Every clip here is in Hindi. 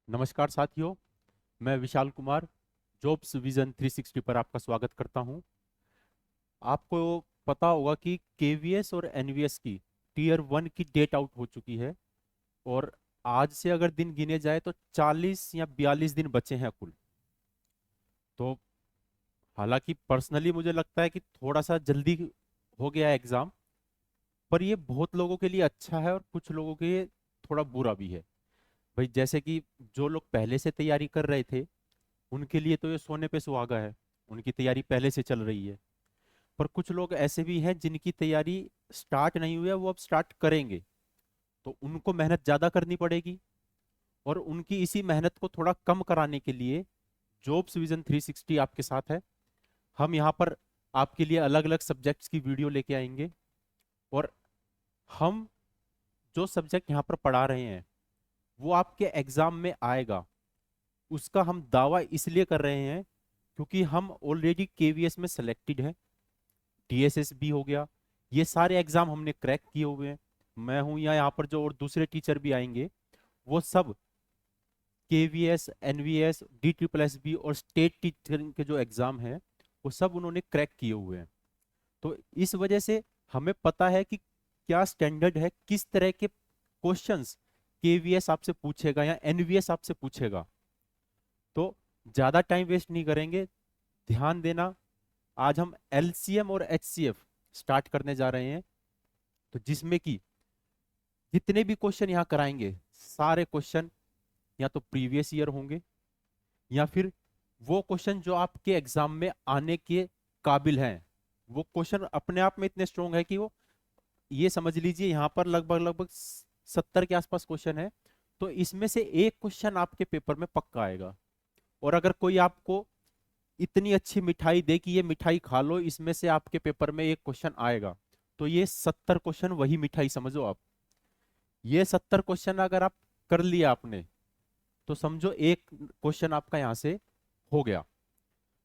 नमस्कार साथियों, मैं विशाल कुमार जॉब्स विजन 360 पर आपका स्वागत करता हूं। आपको पता होगा कि केवीएस और एनवीएस की टीयर 1 की डेट आउट हो चुकी है और आज से अगर दिन गिने जाए तो 40 या 42 दिन बचे हैं कुल। तो हालांकि पर्सनली मुझे लगता है कि थोड़ा सा जल्दी हो गया है एग्ज़ाम, पर ये बहुत लोगों के लिए अच्छा है और कुछ लोगों के लिए थोड़ा बुरा भी है। भाई जैसे कि जो लोग पहले से तैयारी कर रहे थे उनके लिए तो ये सोने पे सुहागा है, उनकी तैयारी पहले से चल रही है। पर कुछ लोग ऐसे भी हैं जिनकी तैयारी स्टार्ट नहीं हुई है, वो अब स्टार्ट करेंगे, तो उनको मेहनत ज़्यादा करनी पड़ेगी। और उनकी इसी मेहनत को थोड़ा कम कराने के लिए जॉब्स विजन 360 आपके साथ है। हम यहाँ पर आपके लिए अलग अलग सब्जेक्ट्स की वीडियो लेके आएंगे और हम जो सब्जेक्ट यहाँ पर पढ़ा रहे हैं वो आपके एग्जाम में आएगा, उसका हम दावा इसलिए कर रहे हैं क्योंकि हम ऑलरेडी केवीएस में सिलेक्टेड हैं। डीएसएस भी हो गया, ये सारे एग्जाम हमने क्रैक किए हुए हैं। मैं हूं या यहाँ पर जो और दूसरे टीचर भी आएंगे वो सब KVS, NVS, D triple S B और स्टेट टीचर के जो एग्जाम हैं वो सब उन्होंने क्रैक किए हुए हैं। तो इस वजह से हमें पता है कि क्या स्टैंडर्ड है, किस तरह के क्वेश्चंस केवीएस आपसे पूछेगा या एनवीएस आपसे पूछेगा। तो ज्यादा टाइम वेस्ट नहीं करेंगे, ध्यान देना। आज हम एलसीएम और एचसीएफ स्टार्ट करने जा रहे हैं, तो जिसमें कि जितने भी क्वेश्चन यहाँ कराएंगे सारे क्वेश्चन या तो प्रीवियस ईयर होंगे या फिर वो क्वेश्चन जो आपके एग्जाम में आने के काबिल हैं। वो क्वेश्चन अपने आप में इतने स्ट्रोंग है कि वो, ये समझ लीजिए यहाँ पर लगभग लगभग 70 के आसपास क्वेश्चन है, तो इसमें से एक क्वेश्चन आपके पेपर में पक्का आएगा। और अगर कोई आपको इतनी अच्छी मिठाई दे कि ये मिठाई खा लो, इसमें से आपके पेपर में एक क्वेश्चन आएगा, तो ये 70 क्वेश्चन वही मिठाई समझो आप। ये 70 क्वेश्चन अगर आप कर लिया आपने, तो समझो एक क्वेश्चन आपका यहाँ से हो गया।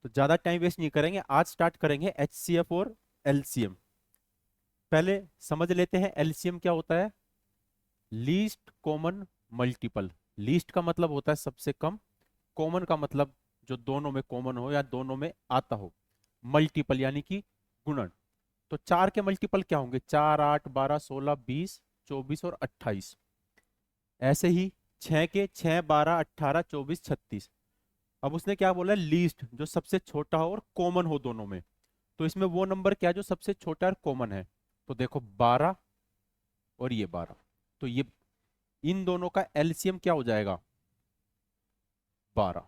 तो ज्यादा टाइम वेस्ट नहीं करेंगे, आज स्टार्ट करेंगे एचसीएफ और एलसीएम। पहले समझ लेते हैं एलसीएम क्या होता है। Least common multiple. लीस्ट का मतलब होता है सबसे कम, कॉमन का मतलब जो दोनों में कॉमन हो या दोनों में आता हो। मल्टीपल यानी कि गुणन। तो चार के मल्टीपल क्या होंगे? 4, 8, 12, 16, 20, 24 और 28। ऐसे ही छह के 6, 12, 18, 24, 36। अब उसने क्या बोला? लीस्ट, जो सबसे छोटा हो और कॉमन हो दोनों में। तो इसमें वो नंबर क्या है जो सबसे छोटा और कॉमन है? तो देखो 12 और ये 12, तो ये इन दोनों का एलसीएम क्या हो जाएगा? 12।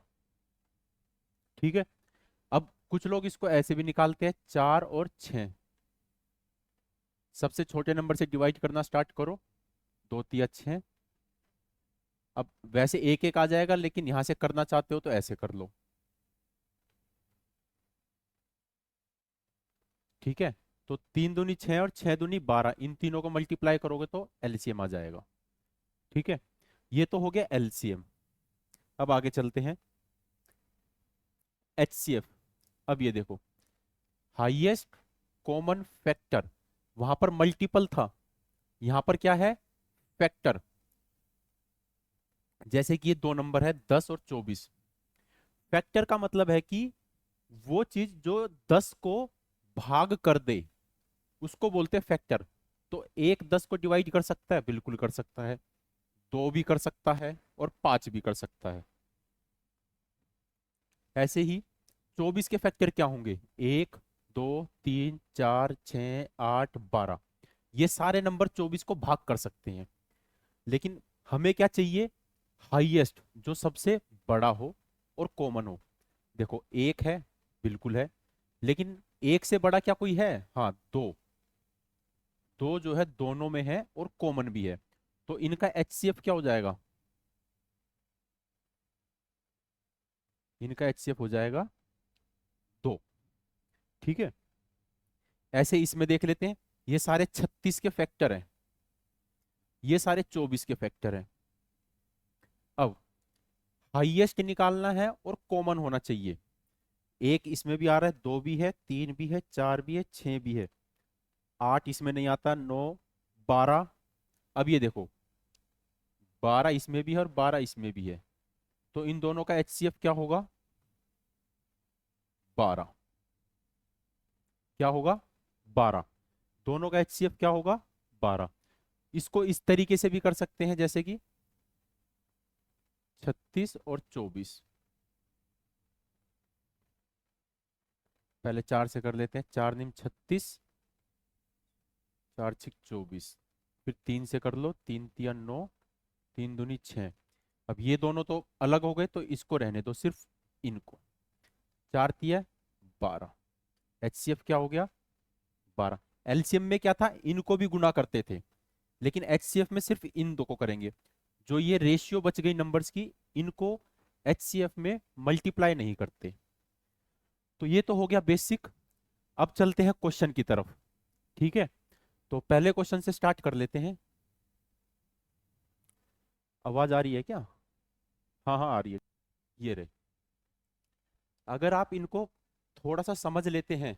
ठीक है। अब कुछ लोग इसको ऐसे भी निकालते हैं, 4 और 6। सबसे छोटे नंबर से डिवाइड करना स्टार्ट करो, 2 तिया 6। अब वैसे एक एक आ जाएगा, लेकिन यहां से करना चाहते हो तो ऐसे कर लो। ठीक है। तो 3 दूनी 6 और 6 दूनी 12, इन तीनों को मल्टीप्लाई करोगे तो एलसीएम आ जाएगा। ठीक है। ये तो हो गया एलसीएम। अब आगे चलते हैं एचसीएफ। अब ये देखो, हाईएस्ट कॉमन फैक्टर, वहां पर मल्टीपल था, यहां पर क्या है? फैक्टर। जैसे कि ये दो नंबर है 10 और 24। फैक्टर का मतलब है कि वो चीज जो 10 को भाग कर दे उसको बोलते हैं फैक्टर। तो एक 10 को डिवाइड कर सकता है, बिल्कुल कर सकता है। दो भी कर सकता है और 5 भी कर सकता है। ऐसे ही 24 के फैक्टर क्या होंगे? 1, 2, 3, 4, 6, 8, 12। ये सारे नंबर 24 को भाग कर सकते हैं। लेकिन हमें क्या चाहिए? हाईएस्ट, जो सबसे बड़ा हो और कॉमन हो। देखो एक है, बिल्कुल है, लेकिन एक से बड़ा क्या कोई है? हाँ, दो। दो जो है दोनों में है और कॉमन भी है। तो इनका एचसीएफ क्या हो जाएगा? इनका एचसीएफ हो जाएगा 2। ठीक है। ऐसे इसमें देख लेते हैं, ये सारे 36 के फैक्टर हैं, ये सारे 24 के फैक्टर हैं। अब हाईएस्ट निकालना है और कॉमन होना चाहिए। एक इसमें भी आ रहा है, दो भी है, तीन भी है, चार भी है, 6 भी है, 8 इसमें नहीं आता, 9, 12। अब ये देखो 12 इसमें भी है और 12 इसमें भी है। तो इन दोनों का HCF क्या होगा? 12। क्या होगा? 12। दोनों का HCF क्या होगा? 12। इसको इस तरीके से भी कर सकते हैं जैसे कि 36 और 24। पहले 4 से कर लेते हैं। 4 निम 36, 4 छिक 24। फिर 3 से कर लो। 3 तिया 9, 3 दूनी 6। अब ये दोनों तो अलग हो गए तो इसको रहने दो, सिर्फ इनको। 4 तिया 12। HCF क्या हो गया? 12। एलसीएम में क्या था? इनको भी गुना करते थे, लेकिन HCF में सिर्फ इन दो को करेंगे। जो ये रेशियो बच गई नंबर्स की, इनको HCF में मल्टीप्लाई नहीं करते। तो ये तो हो गया बेसिक। अब चलते हैं क्वेश्चन की तरफ। ठीक है, तो पहले क्वेश्चन से स्टार्ट कर लेते हैं। आवाज आ रही है क्या? हाँ हाँ, आ रही है। ये रहे। अगर आप इनको थोड़ा सा समझ लेते हैं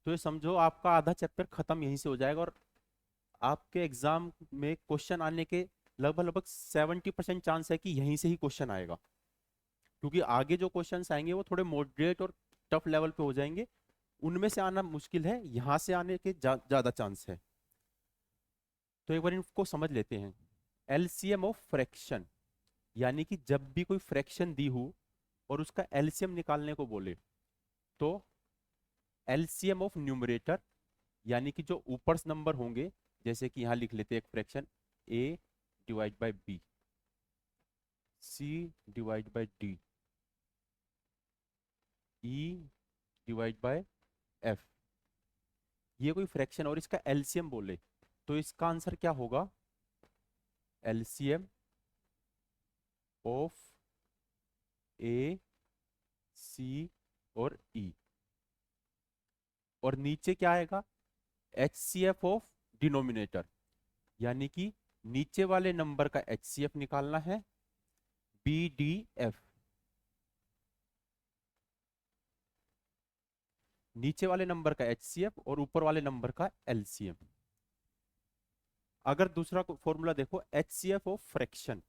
तो ये समझो आपका आधा चैप्टर खत्म यहीं से हो जाएगा, और आपके एग्जाम में क्वेश्चन आने के लगभग लगभग 70% चांस है कि यहीं से ही क्वेश्चन आएगा। क्योंकि आगे जो क्वेश्चंस आएंगे वो थोड़े मॉडरेट और टफ लेवल पे हो जाएंगे। उनमें से आना मुश्किल है, यहाँ से आने के ज्यादा चांस है। तो एक बार इनको समझ लेते हैं। एलसीएम ऑफ फ्रैक्शन, यानी कि जब भी कोई फ्रैक्शन दी हो और उसका एलसीएम निकालने को बोले, तो एलसीएम ऑफ न्यूमरेटर, यानी कि जो ऊपर नंबर होंगे, जैसे कि यहां लिख लेते हैं एक fraction a divide by b, c divide by d, e divide by f। ये कोई फ्रैक्शन और इसका एलसीएम बोले तो इसका आंसर क्या होगा? एलसीएम ऑफ a, c और e। और नीचे क्या आएगा? HCF ऑफ डिनोमिनेटर, यानी कि नीचे वाले नंबर का HCF निकालना है, BDF। नीचे वाले नंबर का HCF और ऊपर वाले नंबर का LCM। अगर दूसरा फॉर्मूला देखो, HCF of fraction.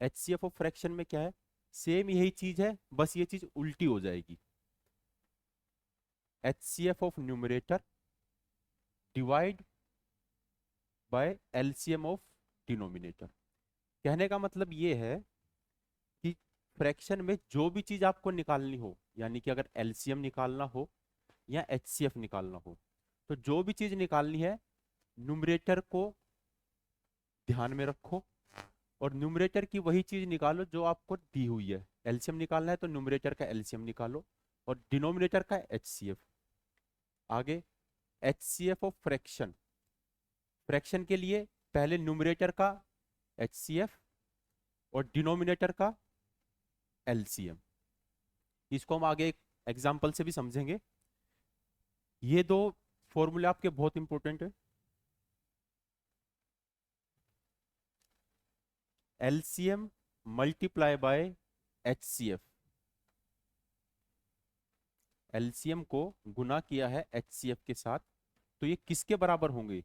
HCF of fraction में क्या है? सेम यही चीज है, बस ये चीज उल्टी हो जाएगी। HCF of numerator divide by LCM of denominator. कहने का मतलब ये है कि फ्रैक्शन में जो भी चीज आपको निकालनी हो, यानी कि अगर LCM निकालना हो या HCF निकालना हो, तो जो भी चीज निकालनी है, न्यूमरेटर को ध्यान में रखो और न्यूमरेटर की वही चीज निकालो जो आपको दी हुई है। एलसीएम निकालना है तो न्यूमरेटर का एलसीएम निकालो और डिनोमिनेटर का HCF। आगे HCF ऑफ फ्रैक्शन। फ्रैक्शन के लिए पहले न्यूमरेटर का HCF और डिनोमिनेटर का LCM। इसको हम आगे एक एग्जाम्पल से भी समझेंगे। ये दो फॉर्मूले आपके बहुत इंपॉर्टेंट है। LCM multiply by HCF। LCM को गुना किया है HCF के साथ, तो ये किसके बराबर होंगे?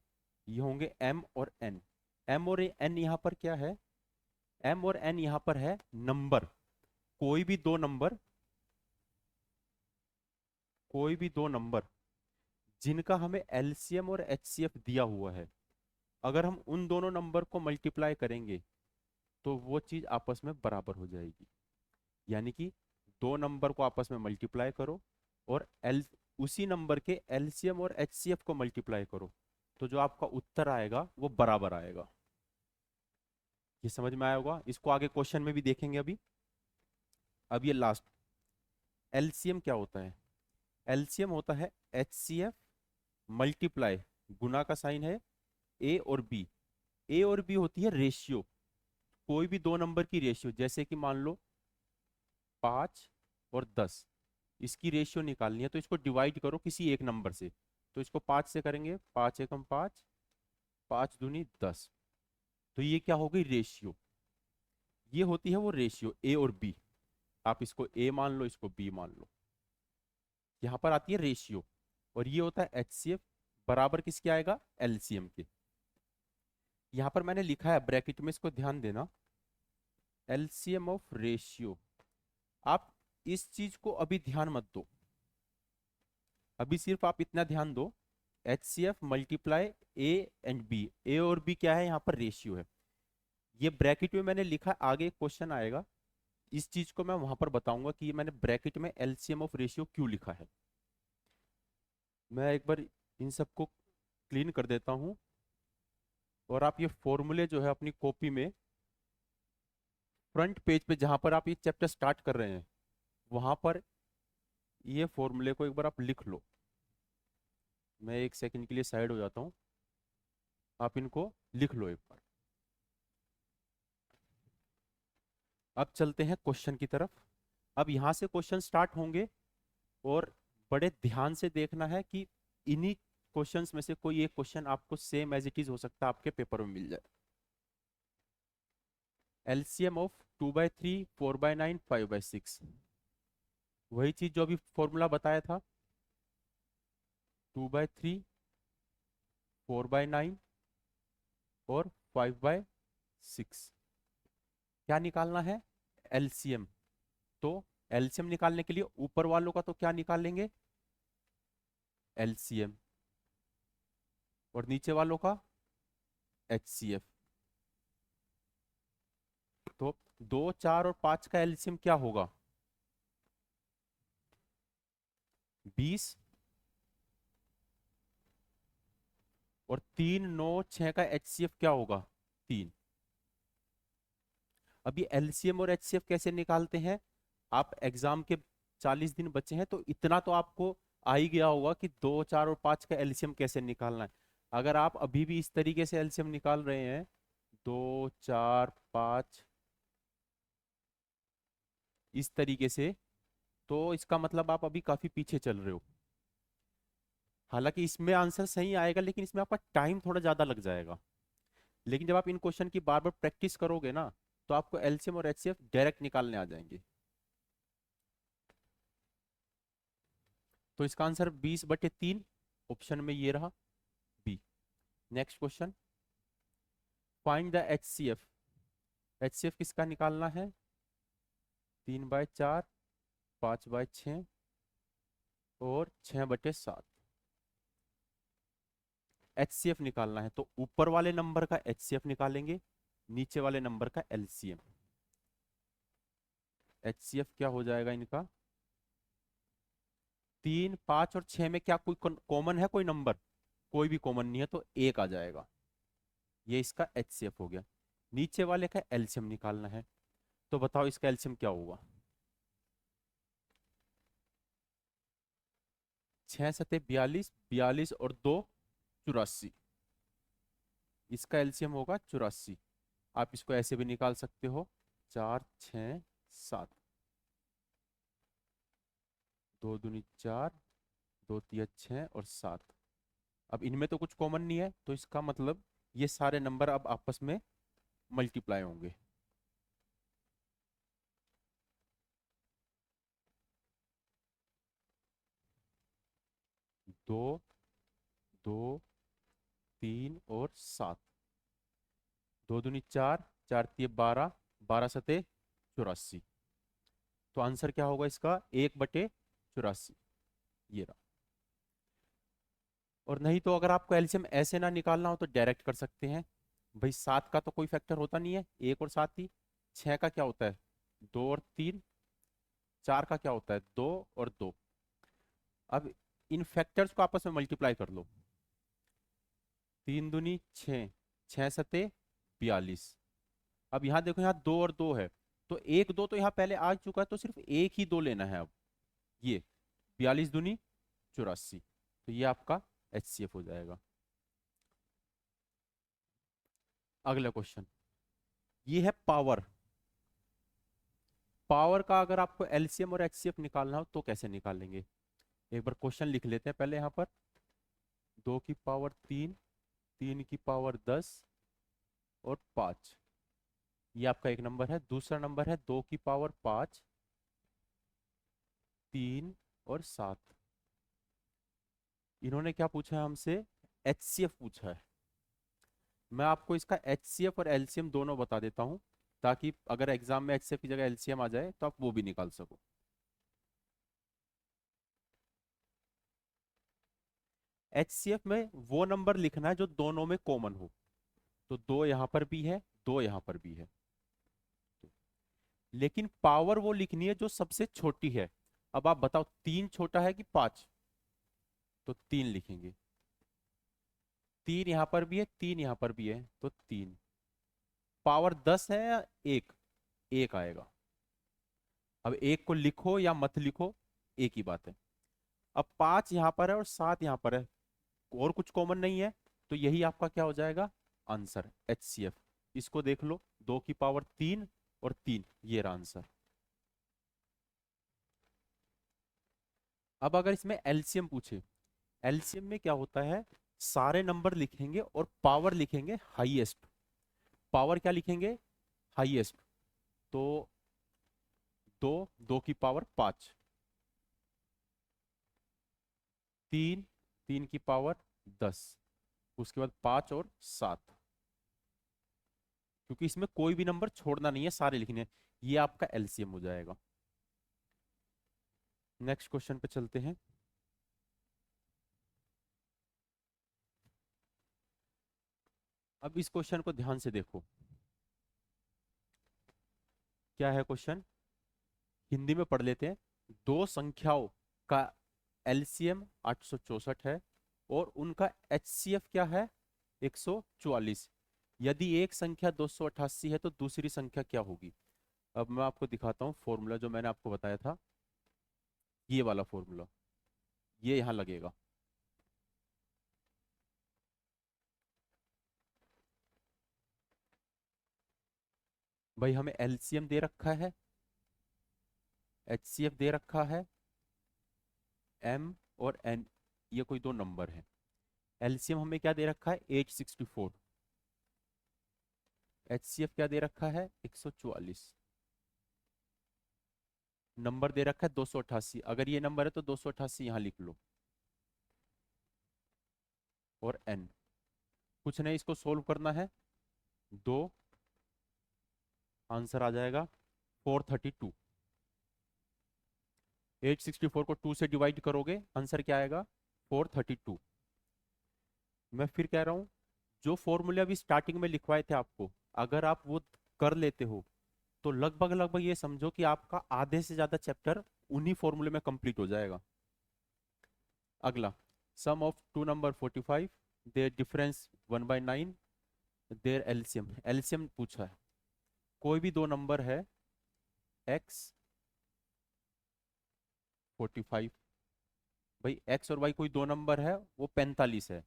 ये होंगे M और N। M और N यहाँ पर क्या है? M और N यहाँ पर है नंबर। कोई भी दो नंबर, कोई भी दो नंबर जिनका हमें LCM और HCF दिया हुआ है, अगर हम उन दोनों नंबर को मल्टीप्लाई करेंगे तो वो चीज आपस में बराबर हो जाएगी। यानी कि दो नंबर को आपस में मल्टीप्लाई करो और उसी नंबर के LCM और HCF को मल्टीप्लाई करो, तो जो आपका उत्तर आएगा वो बराबर आएगा। ये समझ में आया होगा। इसको आगे क्वेश्चन में भी देखेंगे अभी। अब ये लास्ट LCM क्या होता है? LCM होता है HCF मल्टीप्लाई, गुना का साइन है, A और B। A और B होती है रेशियो, कोई भी दो नंबर की रेशियो, जैसे कि मान लो 5 और 10, इसकी रेशियो निकालनी है तो इसको डिवाइड करो किसी एक नंबर से। तो इसको 5 से करेंगे, 5 एकम 5, 5 दूनी 10। तो ये क्या हो गई? रेशियो। ये होती है वो रेशियो A और B। आप इसको A मान लो, इसको B मान लो। यहाँ पर आती है रेशियो। और ये होता है HCF बराबर किसके आएगा? LCM के। यहाँ पर मैंने लिखा है ब्रैकेट में, इसको ध्यान देना। LCM of ratio. आप इस चीज को अभी ध्यान मत दो, अभी सिर्फ आप इतना ध्यान दो, H C F multiply A and B. A और बी क्या है, यहाँ पर रेशियो है। ये ब्रैकेट में मैंने लिखा, आगे क्वेश्चन आएगा, इस चीज को मैं वहां पर बताऊंगा कि मैंने ब्रैकेट में एलसीएम ऑफ रेशियो क्यों लिखा है। मैं एक बार इन सबको क्लीन कर देता हूं, और आप ये फॉर्मूले जो है अपनी कॉपी में फ्रंट पेज पे जहां पर आप ये चैप्टर स्टार्ट कर रहे हैं, वहां पर ये फॉर्मूले को एक बार आप लिख लो। मैं एक सेकंड के लिए साइड हो जाता हूं, आप इनको लिख लो एक बार। अब चलते हैं क्वेश्चन की तरफ। अब यहां से क्वेश्चन स्टार्ट होंगे, और बड़े ध्यान से देखना है कि इन्हीं क्वेश्चंस में से कोई एक क्वेश्चन आपको सेम एज इट इज हो सकता है आपके पेपर में मिल जाए। एलसीएम ऑफ 2/3, 4/9, 5/6, वही चीज जो अभी फॉर्मूला बताया था, 2/3, 4/9 और 5/6। क्या निकालना है, एलसीएम। तो एलसीएम निकालने के लिए ऊपर वालों का तो क्या निकालेंगे, एलसीएम, और नीचे वालों का एचसीएफ। तो 2, 4 और 5 का एलसीएम क्या होगा, 20, और 3, 9, 6 का एचसीएफ क्या होगा, 3। अभी एलसीएम और एचसीएफ कैसे निकालते हैं, आप एग्जाम के 40 दिन बचे हैं, तो इतना तो आपको आ ही गया होगा कि 2, 4 और 5 का एलसीएम कैसे निकालना है। अगर आप अभी भी इस तरीके से एलसीएम निकाल रहे हैं, 2, 4, 5, इस तरीके से, तो इसका मतलब आप अभी काफी पीछे चल रहे हो। हालांकि इसमें आंसर सही आएगा, लेकिन इसमें आपका टाइम थोड़ा ज्यादा लग जाएगा। लेकिन जब आप इन क्वेश्चन की बार बार प्रैक्टिस करोगे ना, तो आपको एलसीएम और एचसीएफ डायरेक्ट निकालने आ जाएंगे। तो इसका आंसर 20/3 ऑप्शन में ये रहा, B. Next question, find the HCF. HCF किसका निकालना है, 3/4, 5/6 और 6/7। एचसीएफ निकालना है, तो ऊपर वाले नंबर का एचसीएफ निकालेंगे, नीचे वाले नंबर का एलसीएम। एचसीएफ क्या हो जाएगा इनका, 3, 5 और 6 में क्या कोई कॉमन है, कोई नंबर, कोई भी कॉमन नहीं है, तो 1 आ जाएगा। ये इसका एचसीएफ हो गया। नीचे वाले का एलसीएम निकालना है, तो बताओ इसका एलसीएम क्या होगा, 6 सते 42, 42 और 2 84। इसका एलसीएम होगा 84। आप इसको ऐसे भी निकाल सकते हो, 4, 6, 7, 2 दूनी 4, 2 तिया 6 और 7। अब इनमें तो कुछ कॉमन नहीं है, तो इसका मतलब ये सारे नंबर अब आपस में मल्टीप्लाई होंगे। दो, 2, 3 और 7, 2 दूनी 4, 4 तिया 12, 12 सते 84। तो आंसर क्या होगा इसका, 1/84, ये रहा। और नहीं तो अगर आपको एलसीएम ऐसे ना निकालना हो, तो डायरेक्ट कर सकते हैं। भाई 7 का तो कोई फैक्टर होता नहीं है, 1 और 7 ही। 6 का क्या होता है, 2 और 3। 4 का क्या होता है, 2 और 2। अब इन फैक्टर्स को आपस में मल्टीप्लाई कर लो, 3 दूनी 6, 6 सते 42। अब यहाँ देखो, यहाँ 2 और 2 है, तो 1, 2 तो यहाँ पहले आ चुका है, तो सिर्फ एक ही 2 लेना है अब। ये 42 दूनी 84, तो ये आपका एचसीएफ हो जाएगा। अगला क्वेश्चन, ये है पावर। पावर का अगर आपको एलसीएम और एचसीएफ निकालना हो, तो कैसे निकालेंगे, एक बार क्वेश्चन लिख लेते हैं पहले यहाँ पर। 2 की पावर 3, 3 की पावर 10 और 5, ये आपका एक नंबर है। दूसरा नंबर है 2 की पावर 5, 3 और 7। इन्होंने क्या पूछा है हमसे, एचसीएफ पूछा है। मैं आपको इसका एचसीएफ और एलसीएम दोनों बता देता हूं। ताकि अगर एग्जाम में एचसीएफ की जगह एलसीएम आ जाए तो आप वो भी निकाल सको। एचसीएफ में वो नंबर लिखना है जो दोनों में कॉमन हो। तो दो यहां पर भी है, दो यहां पर भी है। लेकिन पावर वो लिखनी है जो सबसे छोटी है। अब आप बताओ, तीन छोटा है कि पांच? तो तीन लिखेंगे। तीन यहां पर भी है, तीन यहां पर भी है, तो तीन। पावर 10 है या एक? एक आएगा। अब एक को लिखो या मत लिखो, एक ही बात है। अब पांच यहां पर है और सात यहां पर है, और कुछ कॉमन नहीं है, तो यही आपका क्या हो जाएगा? Answer HCF. इसको देख लो, दो की पावर तीन और तीन, ये रहा आंसर। अब अगर इसमें एलसीएम पूछे, एलसीएम में क्या होता है, सारे नंबर लिखेंगे और पावर लिखेंगे हाईएस्ट। पावर क्या लिखेंगे? हाईएस्ट। तो दो, दो की पावर पांच, तीन, तीन की पावर 10, उसके बाद पांच और सात। क्योंकि इसमें कोई भी नंबर छोड़ना नहीं है, सारे लिखने हैं। ये आपका एलसीएम हो जाएगा। नेक्स्ट क्वेश्चन पे चलते हैं। अब इस क्वेश्चन को ध्यान से देखो। क्या है क्वेश्चन? हिंदी में पढ़ लेते हैं। दो संख्याओं का एलसीएम 864 है और उनका एचसीएफ क्या है? 144। यदि एक संख्या 288 है तो दूसरी संख्या क्या होगी? अब मैं आपको दिखाता हूँ फॉर्मूला जो मैंने आपको बताया था, ये वाला फॉर्मूला, ये यहां लगेगा। भाई हमें एलसीएम दे रखा है, एचसीएफ दे रखा है, एम और एन, ये कोई दो नंबर है। एलसीएम हमें क्या दे रखा है? 864। एचसीएफ क्या दे रखा है? 144। नंबर दे रखा है 288। अगर ये नंबर है तो 288 यहां लिख लो, और एन। कुछ नहीं, इसको सोल्व करना है। दो, आंसर आ जाएगा 432। 864 को 2 से डिवाइड करोगे, आंसर क्या आएगा? 432। मैं फिर कह रहा हूं, जो फॉर्मूले अभी स्टार्टिंग में लिखवाए थे आपको, अगर आप वो कर लेते हो तो लगभग लगभग ये समझो कि आपका आधे से ज्यादा चैप्टर उन्हीं फॉर्मूले में कंप्लीट हो जाएगा। अगला, sum of two number 45, their difference 1/9, their LCM. LCM पूछा है। कोई भी दो नंबर है, x 45। भाई x और y कोई दो नंबर है, वो 45 है,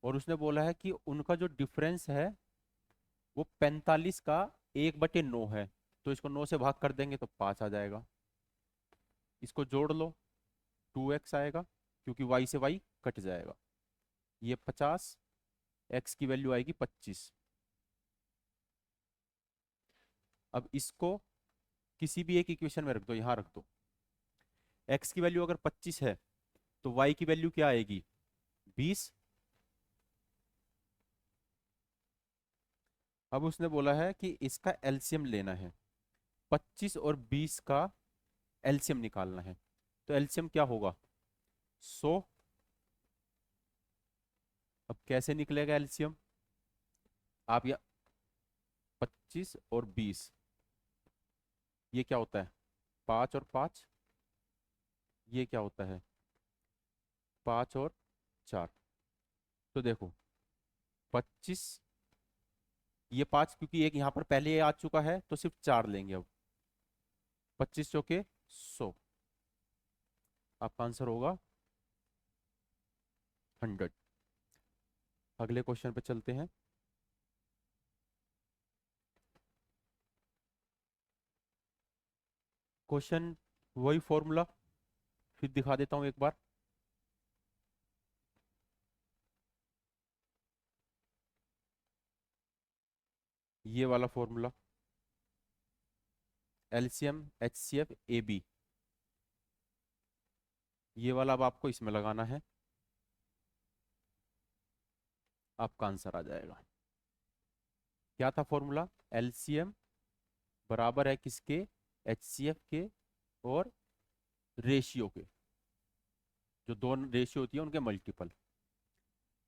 और उसने बोला है कि उनका जो डिफरेंस है वो 45 का 1/9 है। तो इसको 9 से भाग कर देंगे तो 5 आ जाएगा। इसको जोड़ लो, 2x आएगा, क्योंकि y से y कट जाएगा। ये 50, x की वैल्यू आएगी 25। अब इसको किसी भी एक इक्वेशन में रख दो, यहां रख दो। x की वैल्यू अगर 25 है तो y की वैल्यू क्या आएगी? 20। अब उसने बोला है कि इसका एलसीएम लेना है, 25 और 20 का एलसीएम निकालना है। तो एलसीएम क्या होगा? 100। अब कैसे निकलेगा एलसीएम? आप या 25 और 20, ये क्या होता है? 5 और 5, ये क्या होता है? 5 और 4। तो देखो, 25, ये 5, क्योंकि एक यहाँ पर पहले आ चुका है तो सिर्फ 4 लेंगे अब। 25 चौके 100, आपका आंसर होगा 100। अगले क्वेश्चन पे चलते हैं। क्वेश्चन वही फॉर्मूला फिर दिखा देता हूं एक बार। ये वाला formula, LCM HCF A B, ये वाला अब आपको इसमें लगाना है, आपका आंसर आ जाएगा। क्या था फॉर्मूला? एलसीएम बराबर है किसके, HCF के और रेशियो के, जो दोनों रेशियो होती है उनके मल्टीपल।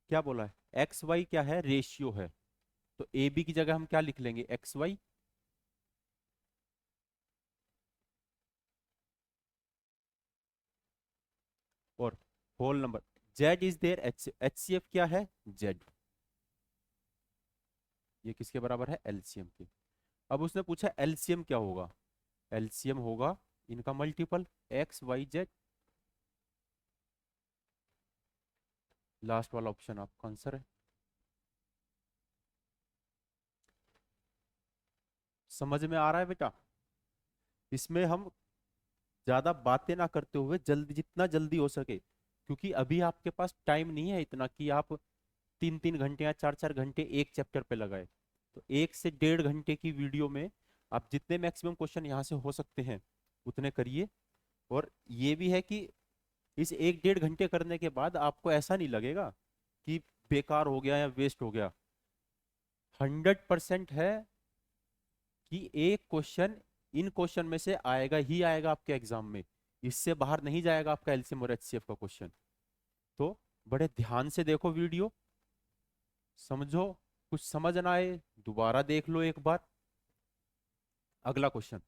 क्या बोला है, एक्स वाई क्या है, रेशियो है, तो ए बी की जगह हम क्या लिख लेंगे, एक्स वाई, और whole number, Z is there, H C F क्या है, जेड, ये किसके बराबर है, एलसीएम के। अब उसने पूछा एलसीएम क्या होगा, एलसीएम होगा इनका multiple, X Y Z, last वाला ऑप्शन आपका आंसर है। समझ में आ रहा है बेटा, इसमें हम ज्यादा बातें ना करते हुए जल्दी, जितना जल्दी हो सके, क्योंकि अभी आपके पास टाइम नहीं है इतना कि आप 3-3 घंटे या 4-4 घंटे एक चैप्टर पे लगाए। तो 1 से 1.5 घंटे की वीडियो में आप जितने मैक्सिमम क्वेश्चन यहाँ से हो सकते हैं उतने करिए। और ये भी है कि इस 1-1.5 घंटे करने के बाद आपको ऐसा नहीं लगेगा कि बेकार हो गया या वेस्ट हो गया। 100% है कि एक क्वेश्चन इन क्वेश्चन में से आएगा ही आएगा आपके एग्जाम में, इससे बाहर नहीं जाएगा आपका एलसीएम और एचसीएफ का क्वेश्चन। तो बड़े ध्यान से देखो वीडियो, समझो, कुछ समझ ना आए दोबारा देख लो एक बार। अगला question,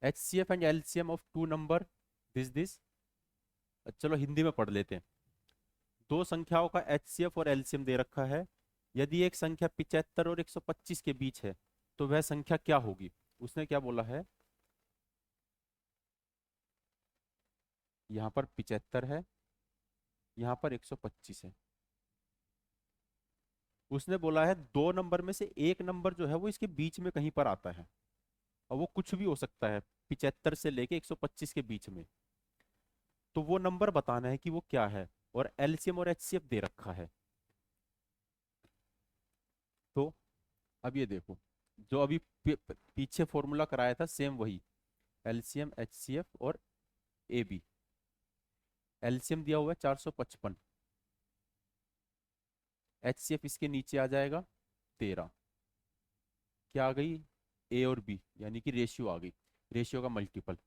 HCF and LCM of two number, दिस। चलो हिंदी में पढ़ लेते हैं। दो संख्याओं का HCF और LCM दे रखा है। यदि एक संख्या 75 और 125 के बीच है तो वह संख्या क्या होगी। उसने क्या बोला है, यहाँ पर 75 है, यहाँ पर 125 है। उसने बोला है दो नंबर में से एक नंबर जो है वो इसके बीच में कहीं पर आता है, और वो कुछ भी हो सकता है 75 से लेके 125 के बीच में। तो वो नंबर बताना है कि वो क्या है, और एलसीएम और एचसीएफ दे रखा है। तो अब ये देखो, जो अभी पीछे फॉर्मूला कराया था सेम वही, एलसीएम एचसीएफ और ए बी। एलसीएम दिया हुआ है 455, एचसीएफ इसके नीचे आ जाएगा 13, क्या आ गई, ए और बी, यानी कि रेशियो आ गई, रेशियो का मल्टीपल।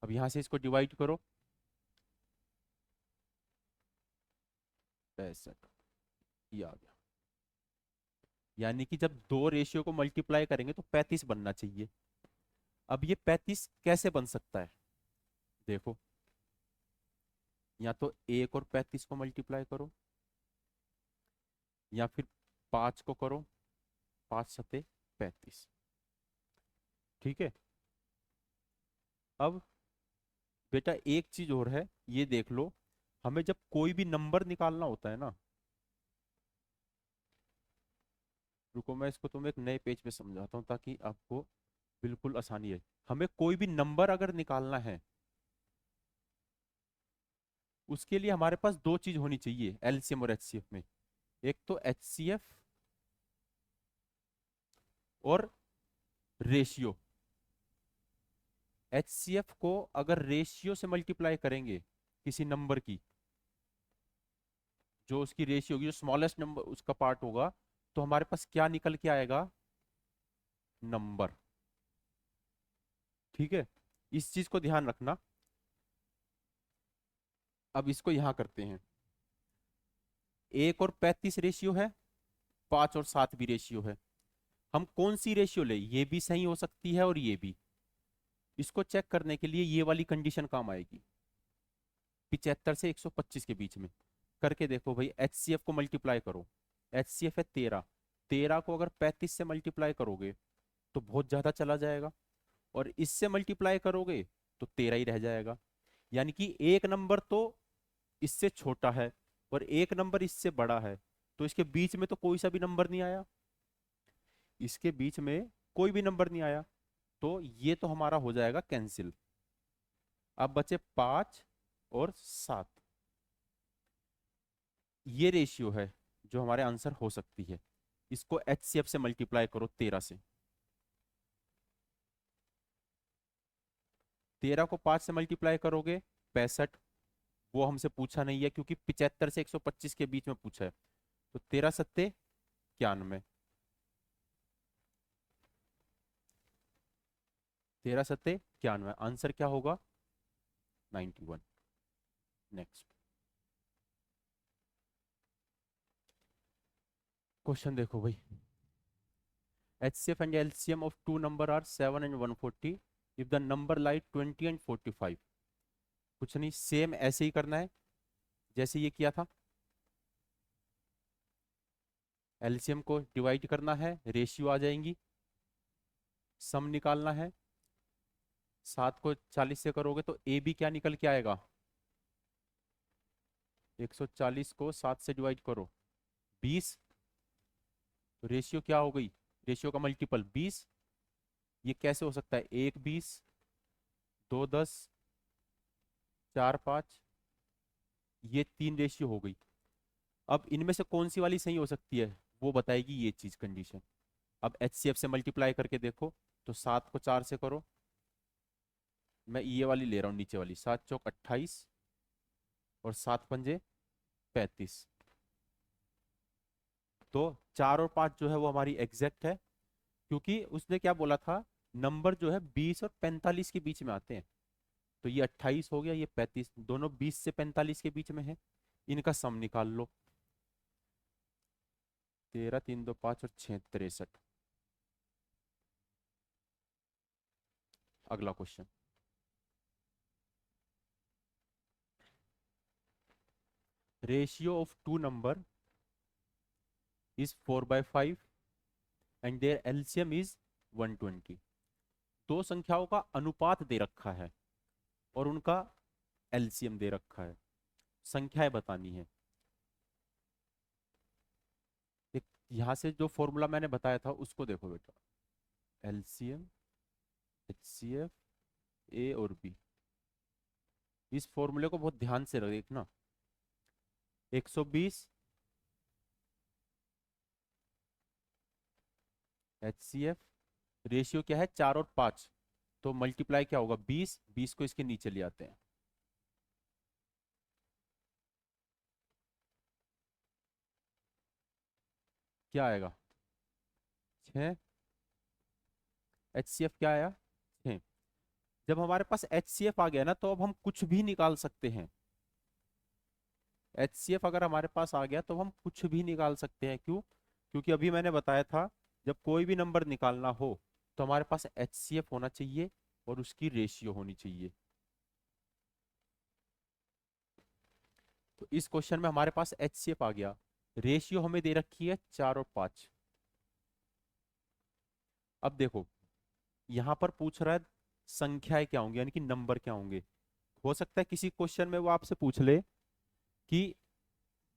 अब यहां से इसको डिवाइड करो, 65, ये आ गया। यानी कि जब दो रेशियो को मल्टीप्लाई करेंगे तो 35 बनना चाहिए। अब ये 35 कैसे बन सकता है, देखो, या तो 1 और 35 को मल्टीप्लाई करो, या फिर 5 को करो, 5 सते 35। ठीक है। अब बेटा एक चीज और है, ये देख लो, हमें जब कोई भी नंबर निकालना होता है ना, रुको मैं इसको तुम्हें एक नए पेज पे समझाता हूँ ताकि आपको बिल्कुल आसानी है। हमें कोई भी नंबर अगर निकालना है, उसके लिए हमारे पास दो चीज होनी चाहिए एलसीएम और एचसीएफ में, एक तो एचसीएफ और रेशियो। एचसीएफ को अगर रेशियो से मल्टीप्लाई करेंगे किसी नंबर की, जो उसकी रेशियो होगी, जो स्मॉलेस्ट नंबर उसका पार्ट होगा, तो हमारे पास क्या निकल के आएगा, नंबर। ठीक है, इस चीज को ध्यान रखना। अब इसको यहां करते हैं, 1 और 35 रेशियो है, 5 और 7 भी रेशियो है। हम कौन सी रेशियो ले, ये भी सही हो सकती है और ये भी। इसको चेक करने के लिए ये वाली कंडीशन काम आएगी, 75 से 125 के बीच में। करके देखो भाई, एचसीएफ को मल्टीप्लाई करो, एचसीएफ है 13, 13 को अगर 35 से मल्टीप्लाई करोगे तो बहुत ज्यादा चला जाएगा, और इससे मल्टीप्लाई करोगे तो 13 ही रह जाएगा। यानी कि एक नंबर तो इससे छोटा है और एक नंबर इससे बड़ा है, तो इसके बीच में तो कोई सा भी नंबर नहीं आया, इसके बीच में कोई भी नंबर नहीं आया, तो ये तो हमारा हो जाएगा कैंसिल। अब बचे 5 और 7, ये रेशियो है जो हमारे आंसर हो सकती है। इसको एचसीएफ से मल्टीप्लाई करो 13 से, 13 को 5 से मल्टीप्लाई करोगे 65, वो हमसे पूछा नहीं है क्योंकि 75 से 125 के बीच में पूछा है, तो 13 सत्ते 91। 13 सत्ते 91, आंसर क्या होगा 91। नेक्स्ट क्वेश्चन देखो भाई, HCF and LCM of two number are 7 and 140 if the number lie 20 and 45। कुछ नहीं, सेम ऐसे ही करना है जैसे ये किया था। एलसीएम को डिवाइड करना है, रेशियो आ जाएंगी, सम निकालना है। 7 को 40 से करोगे तो ए बी क्या निकल के आएगा, 140 को 7 से डिवाइड करो 20, तो रेशियो क्या हो गई, रेशियो का मल्टीपल 20। ये कैसे हो सकता है, 1 20, 2 10, 4 5, ये 3 रेशियो हो गई। अब इनमें से कौन सी वाली सही हो सकती है वो बताएगी ये चीज कंडीशन। अब HCF से मल्टीप्लाई करके देखो, तो 7 को 4 से करो, मैं ये वाली ले रहा हूँ नीचे वाली, 7 चौक 28 और 7 पंजे 35, तो 4 और 5 जो है वो हमारी एग्जैक्ट है, क्योंकि उसने क्या बोला था, नंबर जो है 20 और 45 के बीच में आते हैं। तो ये 28 हो गया, ये 35, दोनों 20 से 45 के बीच में है, इनका सम निकाल लो। 13 3 2 5 और 6 63। अगला question, ratio of two number is 4/5 and their LCM is 120। दो संख्याओं का अनुपात दे रखा है और उनका एलसीएम दे रखा है, संख्याएं बतानी है। एक यहां से जो फॉर्मूला मैंने बताया था उसको देखो बेटा, एलसीएम HCF ए और बी, इस फॉर्मूले को बहुत ध्यान से देखना। 120 HCF, रेशियो क्या है 4 और 5, तो मल्टीप्लाई क्या होगा 20, 20 को इसके नीचे ले आते हैं, क्या आएगा 6। HCF क्या आया 6। जब हमारे पास HCF आ गया ना, तो अब हम कुछ भी निकाल सकते हैं। HCF अगर हमारे पास आ गया तो हम कुछ भी निकाल सकते हैं, क्यों, क्योंकि अभी मैंने बताया था जब कोई भी नंबर निकालना हो तो हमारे पास HCF होना चाहिए और उसकी रेशियो होनी चाहिए। तो इस क्वेश्चन में हमारे पास HCF आ गया, रेशियो हमें दे रखी है 4 और 5। अब देखो यहां पर पूछ रहा है संख्याएं क्या होंगी, यानी कि नंबर क्या होंगे। हो सकता है किसी क्वेश्चन में वो आपसे पूछ ले कि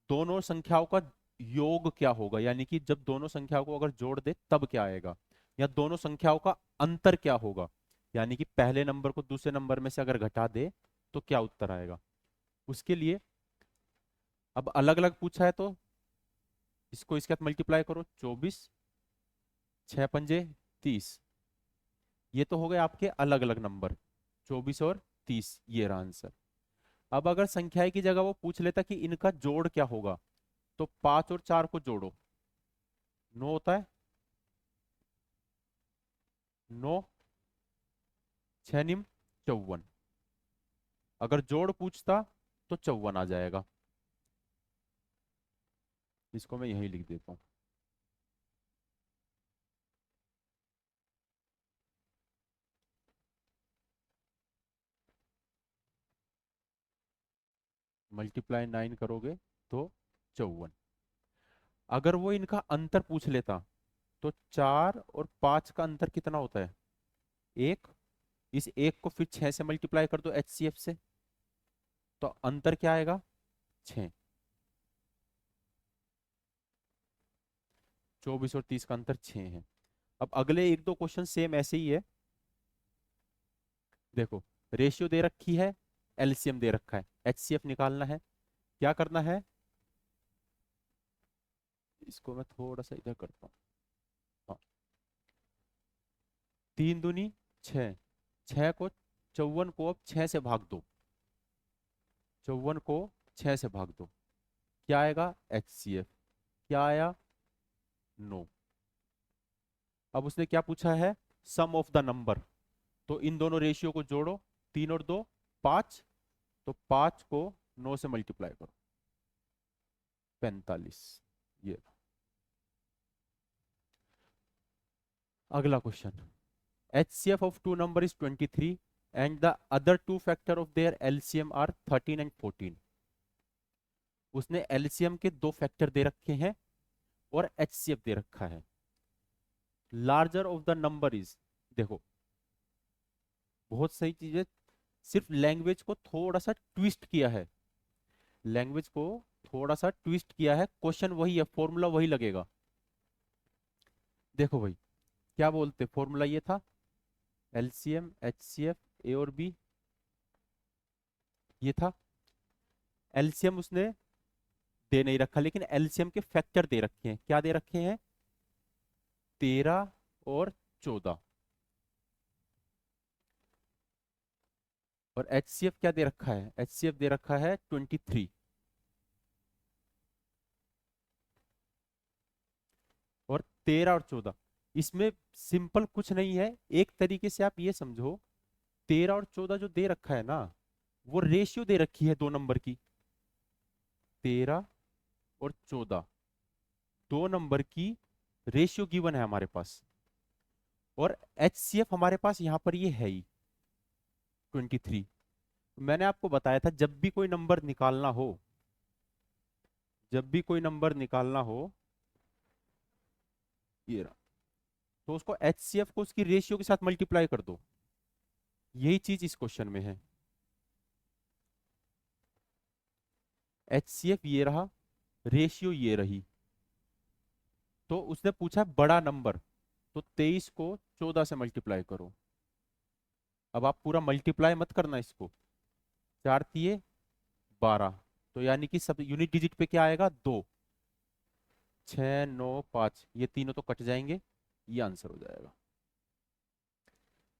दोनों संख्याओं का योग क्या होगा, यानी कि जब दोनों संख्याओं को अगर जोड़ दे तब क्या आएगा, या दोनों संख्याओं का अंतर क्या होगा, यानी कि पहले नंबर को दूसरे नंबर में से अगर घटा दे तो क्या उत्तर आएगा। उसके लिए अब अलग अलग पूछा है तो इसको इसके साथ मल्टीप्लाई करो, 24 6 पंजे 30, ये तो हो गए आपके अलग अलग नंबर, 24 और 30, ये रहा आंसर। अब अगर संख्याएं की जगह वो पूछ लेता कि इनका जोड़ क्या होगा, तो 5 और 4 को जोड़ो, 9 होता है, 9 6 निम 54, अगर जोड़ पूछता तो 54 आ जाएगा। इसको मैं यही लिख देता हूं, मल्टीप्लाई 9 करोगे तो 54। अगर वो इनका अंतर पूछ लेता तो 4 और 5 का अंतर कितना होता है 1, इस 1 को फिर 6 से मल्टीप्लाई कर दो HCF से, तो अंतर क्या आएगा 6। 24 और 30 का अंतर 6 है। अब अगले एक दो क्वेश्चन सेम ऐसे ही है। देखो रेशियो दे रखी है, एलसीएम दे रखा है, HCF निकालना है। क्या करना है, इसको मैं थोड़ा सा इधर करता हूँ। हाँ, 3 दूनी 6, 6 को 54 को अब 6 से भाग दो, 54 को 6 से भाग दो, क्या आएगा HCF, क्या आया 9। अब उसने क्या पूछा है, सम ऑफ द नंबर, तो इन दोनों रेशियो को जोड़ो, 3 और 2 5, तो 5 को 9 से मल्टीप्लाई करो, 45। ये अगला question, HCF of two number is 23 and the other two factor of their LCM are 13 and 14। उसने LCM के दो फैक्टर दे रखे हैं और HCF दे रखा है। Larger of the number is, देखो बहुत सही चीज है, सिर्फ लैंग्वेज को थोड़ा सा ट्विस्ट किया है, लैंग्वेज को थोड़ा सा ट्विस्ट किया है, क्वेश्चन वही है, फॉर्मूला वही लगेगा। देखो भाई, क्या बोलते, फॉर्मूला ये था एलसीएम एचसीएफ ए और बी, ये था। एलसीएम उसने दे नहीं रखा, लेकिन एलसीएम के फैक्टर दे रखे हैं। क्या दे रखे हैं? 13 और 14। और एचसीएफ क्या दे रखा है? एचसीएफ दे रखा है 23। और 13 और 14, इसमें सिंपल कुछ नहीं है, एक तरीके से आप ये समझो, 13 और 14 जो दे रखा है ना, वो रेशियो दे रखी है दो नंबर की। 13 और 14 दो नंबर की रेशियो गिवन है हमारे पास, और एचसीएफ हमारे पास यहां पर ये है ही 23। मैंने आपको बताया था जब भी कोई नंबर निकालना हो, जब भी कोई नंबर निकालना हो, ये रहा, तो उसको एचसीएफ को उसकी रेशियो के साथ मल्टीप्लाई कर दो। यही चीज इस क्वेश्चन में है। एचसीएफ ये रहा, रेशियो ये रही, तो उसने पूछा बड़ा नंबर, तो 23 को 14 से मल्टीप्लाई करो। अब आप पूरा मल्टीप्लाई मत करना इसको, 4 तिये 12, तो यानी कि सब यूनिट डिजिट पे क्या आएगा? 2, 6, 9, 5, ये तीनों तो कट जाएंगे, ये आंसर हो जाएगा।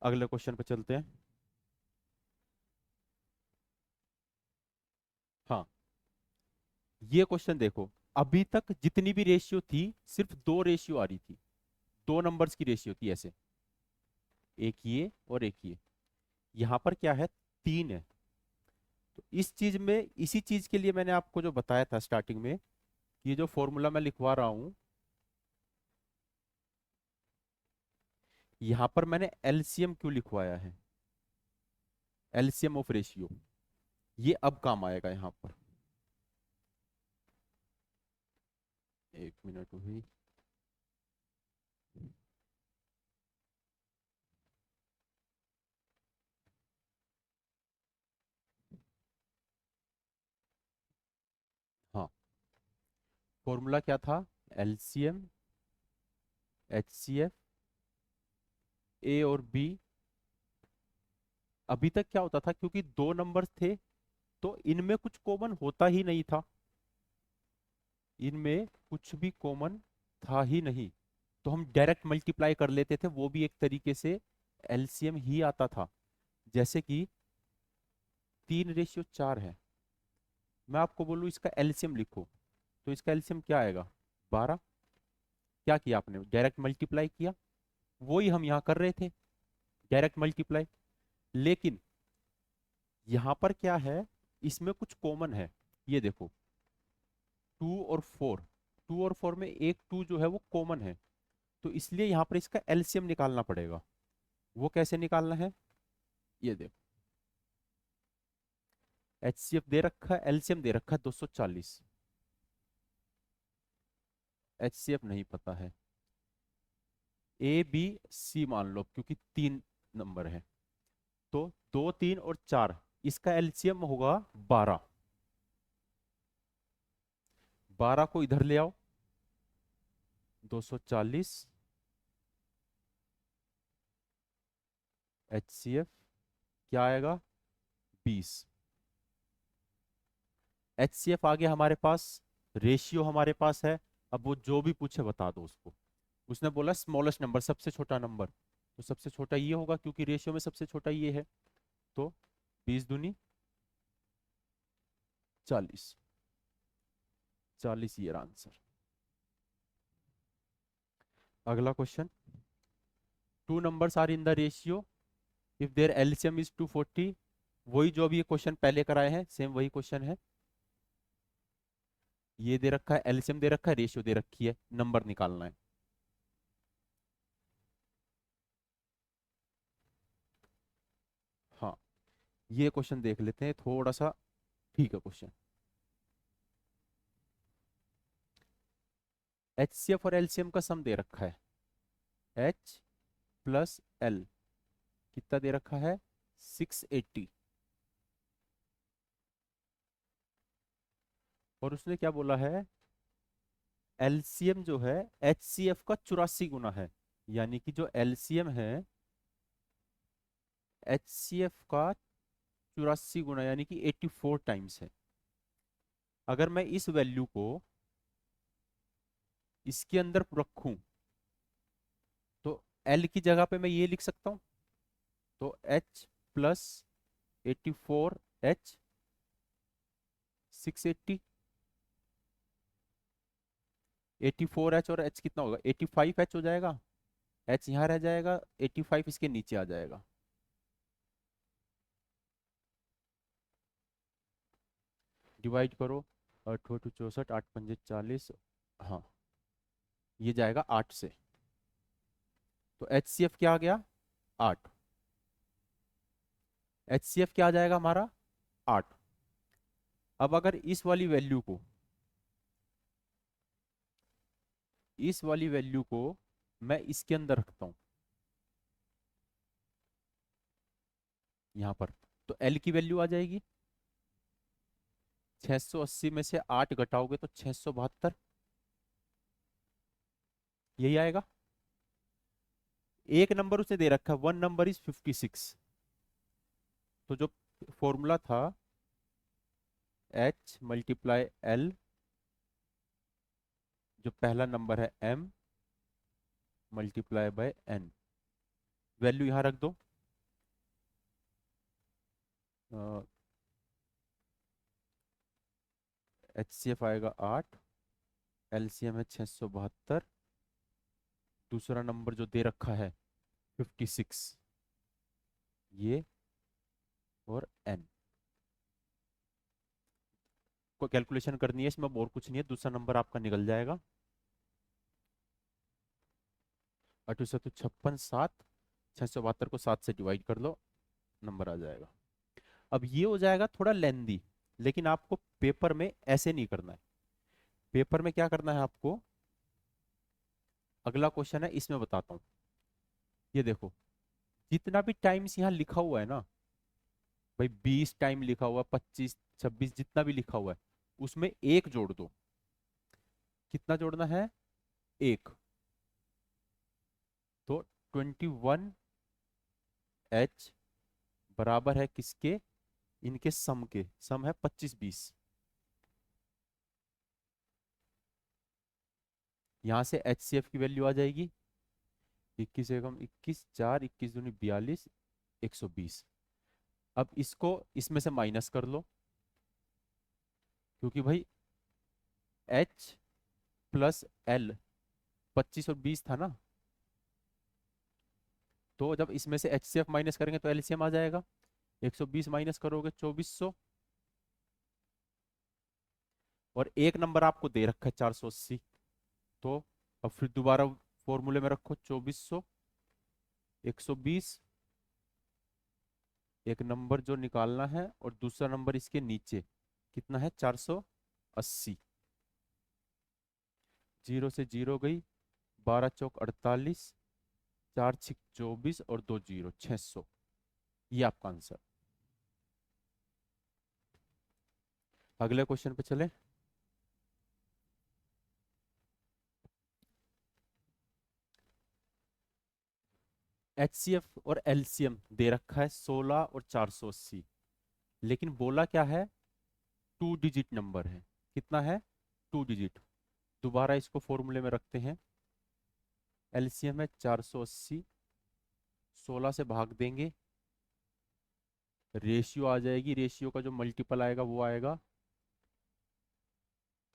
अगले क्वेश्चन पे चलते हैं। हाँ, ये क्वेश्चन देखो, अभी तक जितनी भी रेशियो थी सिर्फ दो रेशियो आ रही थी, दो नंबर्स की रेशियो थी ऐसे, एक ये और एक ये। यहां पर क्या है? 3 है। तो इस चीज में, इसी चीज के लिए मैंने आपको जो बताया था स्टार्टिंग में, ये जो फॉर्मूला मैं लिखवा रहा हूं, यहां पर मैंने एलसीएम क्यों लिखवाया है? एलसीएम ऑफ रेशियो, ये अब काम आएगा यहां पर। 1 मिनट हुई। हाँ, फॉर्मूला क्या था? एलसीएम एचसीएफ ए और बी। अभी तक क्या होता था, क्योंकि दो नंबर्स थे तो इनमें कुछ कॉमन होता ही नहीं था, इनमें कुछ भी कॉमन था ही नहीं, तो हम डायरेक्ट मल्टीप्लाई कर लेते थे, वो भी एक तरीके से एलसीएम ही आता था। जैसे कि 3:4 है, मैं आपको बोलूं इसका एलसीएम लिखो, तो इसका एलसीएम क्या आएगा? 12। क्या किया आपने? डायरेक्ट मल्टीप्लाई किया, वही हम यहाँ कर रहे थे, डायरेक्ट मल्टीप्लाई। लेकिन यहाँ पर क्या है, इसमें कुछ कॉमन है, ये देखो 2 और 4, 2 और 4 में एक 2 जो है वो कॉमन है, तो इसलिए यहाँ पर इसका एलसीएम निकालना पड़ेगा। वो कैसे निकालना है? ये देखो, एचसीएफ दे रखा है, एलसीएम दे रखा है 240, एचसीएफ नहीं पता है, ए बी सी मान लो, क्योंकि 3 नंबर है, तो 2, 3 और 4, इसका एलसीएम होगा 12। 12 को इधर ले आओ, 240 एचसीएफ क्या आएगा? 20। एचसीएफ आ गया हमारे पास, रेशियो हमारे पास है। अब वो जो भी पूछे बता दो उसको। उसने बोला स्मॉलेस्ट नंबर, सबसे छोटा नंबर, तो सबसे छोटा ये होगा, क्योंकि रेशियो में सबसे छोटा ये है, तो 20 दूनी 40, 40 ये आंसर। अगला question, two numbers are in the ratio if their LCM is 240, वही जो अभी ये क्वेश्चन पहले कराए हैं, सेम वही क्वेश्चन है। ये दे रखा है, एलसीएम दे रखा है, रेशियो दे रखी है, नंबर निकालना है। हाँ, ये क्वेश्चन देख लेते हैं, थोड़ा सा ठीक है क्वेश्चन। एचसीएफ और एलसीएम का सम दे रखा है, एच प्लस एल, कितना दे रखा है, 680। और उसने क्या बोला है, एलसीएम जो है एचसीएफ का 84 गुना है, यानी कि जो एलसीएम है एचसीएफ का 84 गुना, यानी कि 84 टाइम्स है। अगर मैं इस वैल्यू को इसके अंदर रखूं तो एल की जगह पे मैं ये लिख सकता हूं, तो एच प्लस 84 एच 680, 84 एच और एच कितना होगा, 85 एच हो जाएगा, एच यहाँ रह जाएगा, 85 इसके नीचे आ जाएगा। डिवाइड करो, 8 8 पंजे 40, हाँ ये जाएगा 8 से, तो एच सी एफ क्या आ गया, 8। एच सी एफ क्या आ जाएगा हमारा, 8। अब अगर इस वाली वैल्यू को मैं इसके अंदर रखता हूं यहां पर, तो एल की वैल्यू आ जाएगी 680 में से 8 घटाओगे तो 672, यही आएगा। एक नंबर उसने दे रखा है, वन नंबर इज 56, तो जो फॉर्मूला था एच मल्टीप्लाई एल, जो पहला नंबर है M multiply by N, value यहां रख दो, एच सी एफ आएगा 8, एलसीएम है 672, दूसरा नंबर जो दे रखा है 56, ये और एन को कैलकुलेशन करनी है, इसमें और कुछ नहीं है, दूसरा नंबर आपका निकल जाएगा। 8 7, 672 को 7 से डिवाइड कर लो, नंबर आ जाएगा। अब ये हो जाएगा थोड़ा लेंदी, लेकिन आपको पेपर में ऐसे नहीं करना है। पेपर में क्या करना है आपको, अगला क्वेश्चन है इसमें बताता हूं। ये देखो, जितना भी टाइम्स यहाँ लिखा हुआ है ना भाई, 20 टाइम लिखा हुआ, 25 26 जितना भी लिखा हुआ है, उसमें एक जोड़ दो। कितना जोड़ना है, एक, तो 21 एच बराबर है किसके, इनके सम के, सम है 25 20। यहां से एच सी एफ की वैल्यू आ जाएगी 21 एकम 21 4 21 दूनी 42 120। अब इसको इसमें से माइनस कर लो, क्योंकि भाई एच प्लस एल 25 और 20 था ना, तो जब इसमें से एच सी एफ माइनस करेंगे तो एलसीएम आ जाएगा, 120 माइनस करोगे 2400, और एक नंबर आपको दे रखा है 480, तो अब फिर दोबारा फॉर्मूले में रखो 2400 120, एक नंबर जो निकालना है और दूसरा नंबर इसके नीचे कितना है 480, जीरो से जीरो गई, 12 चौक 48, 4 छिक 24 और 2 जीरो 600, ये आपका आंसर। अगले क्वेश्चन पे चले। एचसीएफ और एलसीएम दे रखा है 16 और 480, लेकिन बोला क्या है, 2 डिजिट नंबर है। कितना है, 2 डिजिट। दोबारा इसको फॉर्मूले में रखते हैं, एलसीएम है 480, 16 से भाग देंगे, रेशियो आ जाएगी, रेशियो का जो मल्टीपल आएगा वो आएगा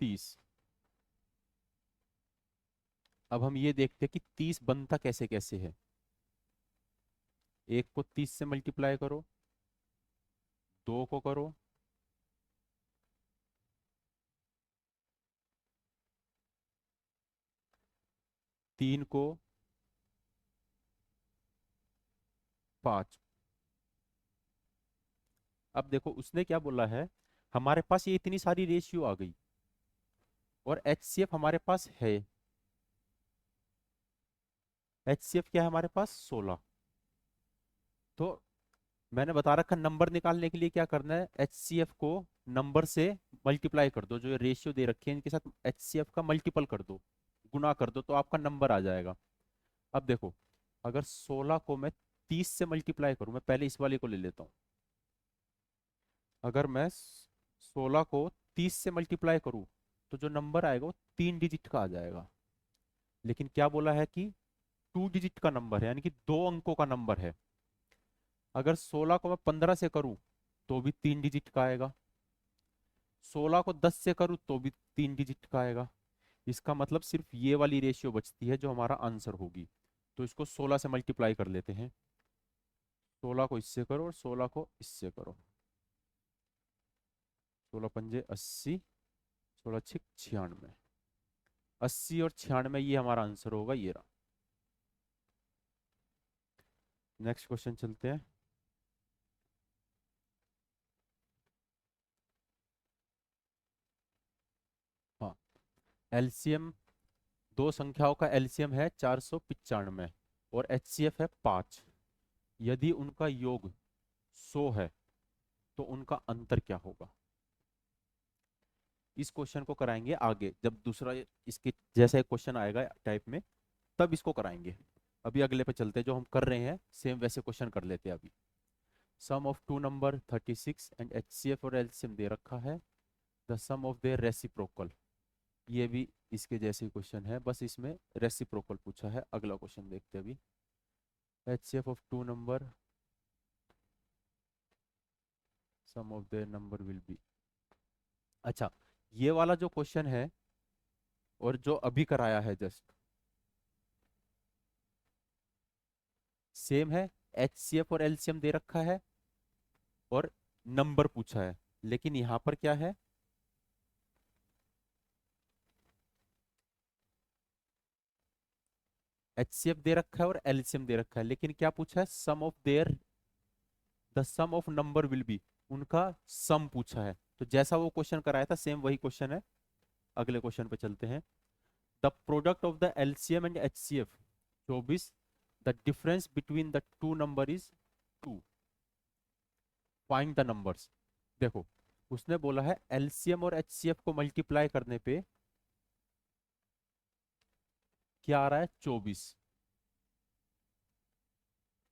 30। अब हम ये देखते हैं कि 30 बनता कैसे कैसे है। एक को 30 से मल्टीप्लाई करो, दो को करो, तीन को, पांच। अब देखो उसने क्या बोला है, हमारे पास ये इतनी सारी रेशियो आ गई और एचसीएफ हमारे पास है। एचसीएफ क्या है हमारे पास, 16। तो मैंने बता रखा नंबर निकालने के लिए क्या करना है, एचसीएफ को नंबर से मल्टीप्लाई कर दो, जो ये रेशियो दे रखे हैं इनके साथ एचसीएफ का मल्टीपल कर दो, गुना कर दो, तो आपका नंबर आ जाएगा। अब देखो, अगर 16 को मैं 30 से मल्टीप्लाई करूं, मैं पहले इस वाले को ले लेता हूं। अगर मैं 16 को 30 से मल्टीप्लाई करूं तो जो नंबर आएगा वो 3 डिजिट का आ जाएगा। लेकिन क्या बोला है कि 2 डिजिट का नंबर है, यानी कि 2 अंकों का नंबर है। अगर 16 को मैं 15 से करूं तो भी 3 डिजिट का आएगा, 16 को 10 से करूं तो भी 3 डिजिट का आएगा। इसका मतलब सिर्फ ये वाली रेशियो बचती है जो हमारा आंसर होगी। तो इसको 16 से मल्टीप्लाई कर लेते हैं, 16 को इससे करो और 16 को इससे करो, 16 पंजे 80, 16 6 96, 80 और 96 ये हमारा आंसर होगा, ये रहा। नेक्स्ट क्वेश्चन चलते हैं। हाँ, एलसीएम, दो संख्याओं का एलसीएम है 495 और एचसीएफ है 5। यदि उनका योग 100 है तो उनका अंतर क्या होगा। इस क्वेश्चन को कराएंगे आगे, जब दूसरा इसके जैसा एक क्वेश्चन आएगा टाइप में, तब इसको कराएंगे। अभी अगले पे चलते हैं, जो हम कर रहे हैं सेम वैसे क्वेश्चन कर लेते हैं अभी। Sum of two number 36 and HCF और एलसीएम दे रखा है, the sum of their reciprocal. ये भी इसके जैसे क्वेश्चन है, बस इसमें रेसिप्रोकल पूछा है। अगला क्वेश्चन देखते हैं अभी। HCF of two number, sum of their number will be. अच्छा, ये वाला जो क्वेश्चन है और जो अभी कराया है जस्ट, सेम है। एचसीएफ और एलसीएम दे रखा है और नंबर पूछा है, लेकिन यहां पर क्या है, एचसीएफ दे रखा है और एलसीएम दे रखा है, लेकिन क्या पूछा है, sum of their, the sum of number will be, उनका सम पूछा है। तो जैसा वो क्वेश्चन कराया था सेम वही क्वेश्चन है। अगले क्वेश्चन पे चलते हैं। The product of the LCM and HCF 24, the difference between the two number is 2, find the numbers. देखो, उसने बोला है एलसीएम और एचसीएफ को मल्टीप्लाई करने पे क्या आ रहा है, 24।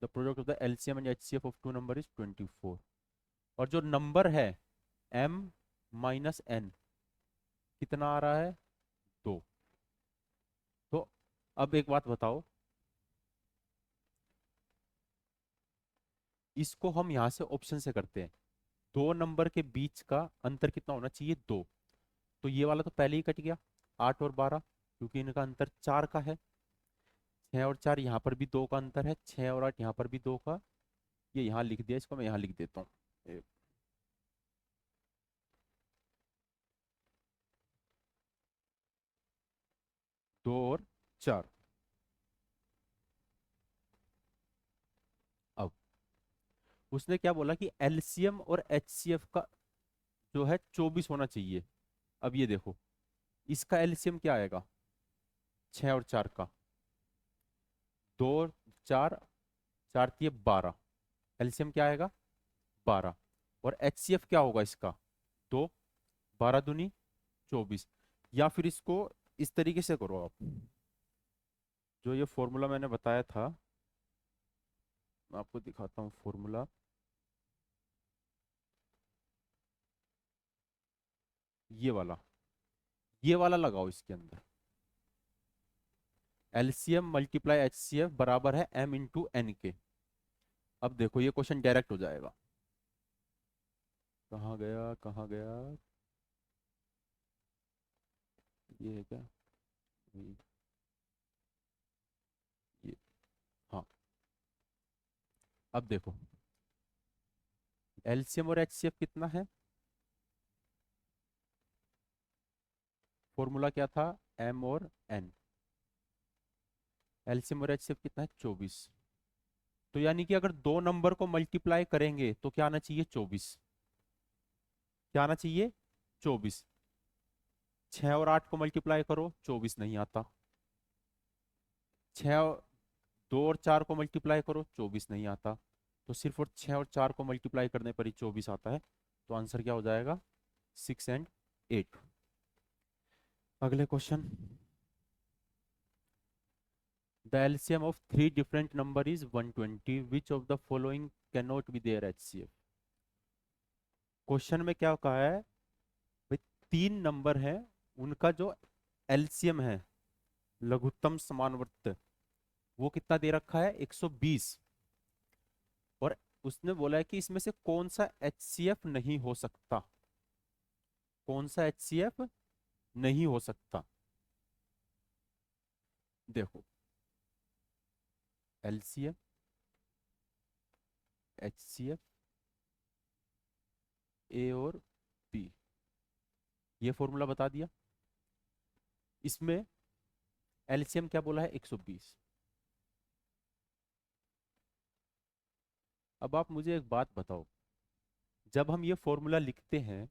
The product of the LCM and HCF of two number is 24। और जो नंबर है m माइनस n, कितना आ रहा है, 2। तो अब एक बात बताओ, इसको हम यहां से ऑप्शन से करते हैं, दो नंबर के बीच का अंतर कितना होना चाहिए, 2। तो ये वाला तो पहले ही कट गया, 8 और 12, क्योंकि इनका अंतर 4 का है। 6 और 4 यहाँ पर भी 2 का अंतर है, 6 और 8 यहाँ पर भी 2 का। ये यहाँ लिख दिया, इसको मैं यहाँ लिख देता हूँ। 2 और 4। अब उसने क्या बोला कि एलसीएम और एचसीएफ का जो है 24 होना चाहिए। अब ये देखो, इसका एलसीएम क्या आएगा, 6 और 4 का, 2 4, 4 3 12, एलसीएम क्या आएगा, 12। और एचसीएफ क्या होगा इसका, 2, 12 दूनी 24। या फिर इसको इस तरीके से करो आप, जो ये फॉर्मूला मैंने बताया था, मैं आपको दिखाता हूँ फॉर्मूला। ये वाला, ये वाला लगाओ इसके अंदर, एलसीएम मल्टीप्लाई एचसीएफ बराबर है m इंटू एन के। अब देखो ये क्वेश्चन डायरेक्ट हो जाएगा। कहाँ गया, कहाँ गया, ये है क्या, ये, हाँ। अब देखो एलसीएम और एचसीएफ कितना है, फॉर्मूला क्या था, एम और एन। एलसीएम और एचसीएफ कितना है, 24। तो यानी कि अगर दो नंबर को मल्टीप्लाई करेंगे तो क्या आना चाहिए, 24। क्या आना चाहिए, 24। 6 और 8 को मल्टीप्लाई करो, 24 नहीं आता। 6 2 और 4 को मल्टीप्लाई करो, 24 नहीं आता। तो सिर्फ और 6 और 4 को मल्टीप्लाई करने पर ही 24 आता है। तो आंसर क्या हो जाएगा, 6 एंड 8। अगले question, the LCM of three different number is 120, which of the following cannot be their HCF. Question में क्या कहा है भाई, तीन नंबर है, उनका जो एलसीएम है, लघुत्तम समानवर्त, वो कितना दे रखा है, 120। और उसने बोला है कि इसमें से कौन सा एचसीएफ नहीं हो सकता, कौन सा एचसीएफ नहीं हो सकता। देखो एलसीएम, एचसीएफ, ए और बी, ये फॉर्मूला बता दिया। इसमें एलसीएम क्या बोला है, 120। अब आप मुझे एक बात बताओ, जब हम ये फॉर्मूला लिखते हैं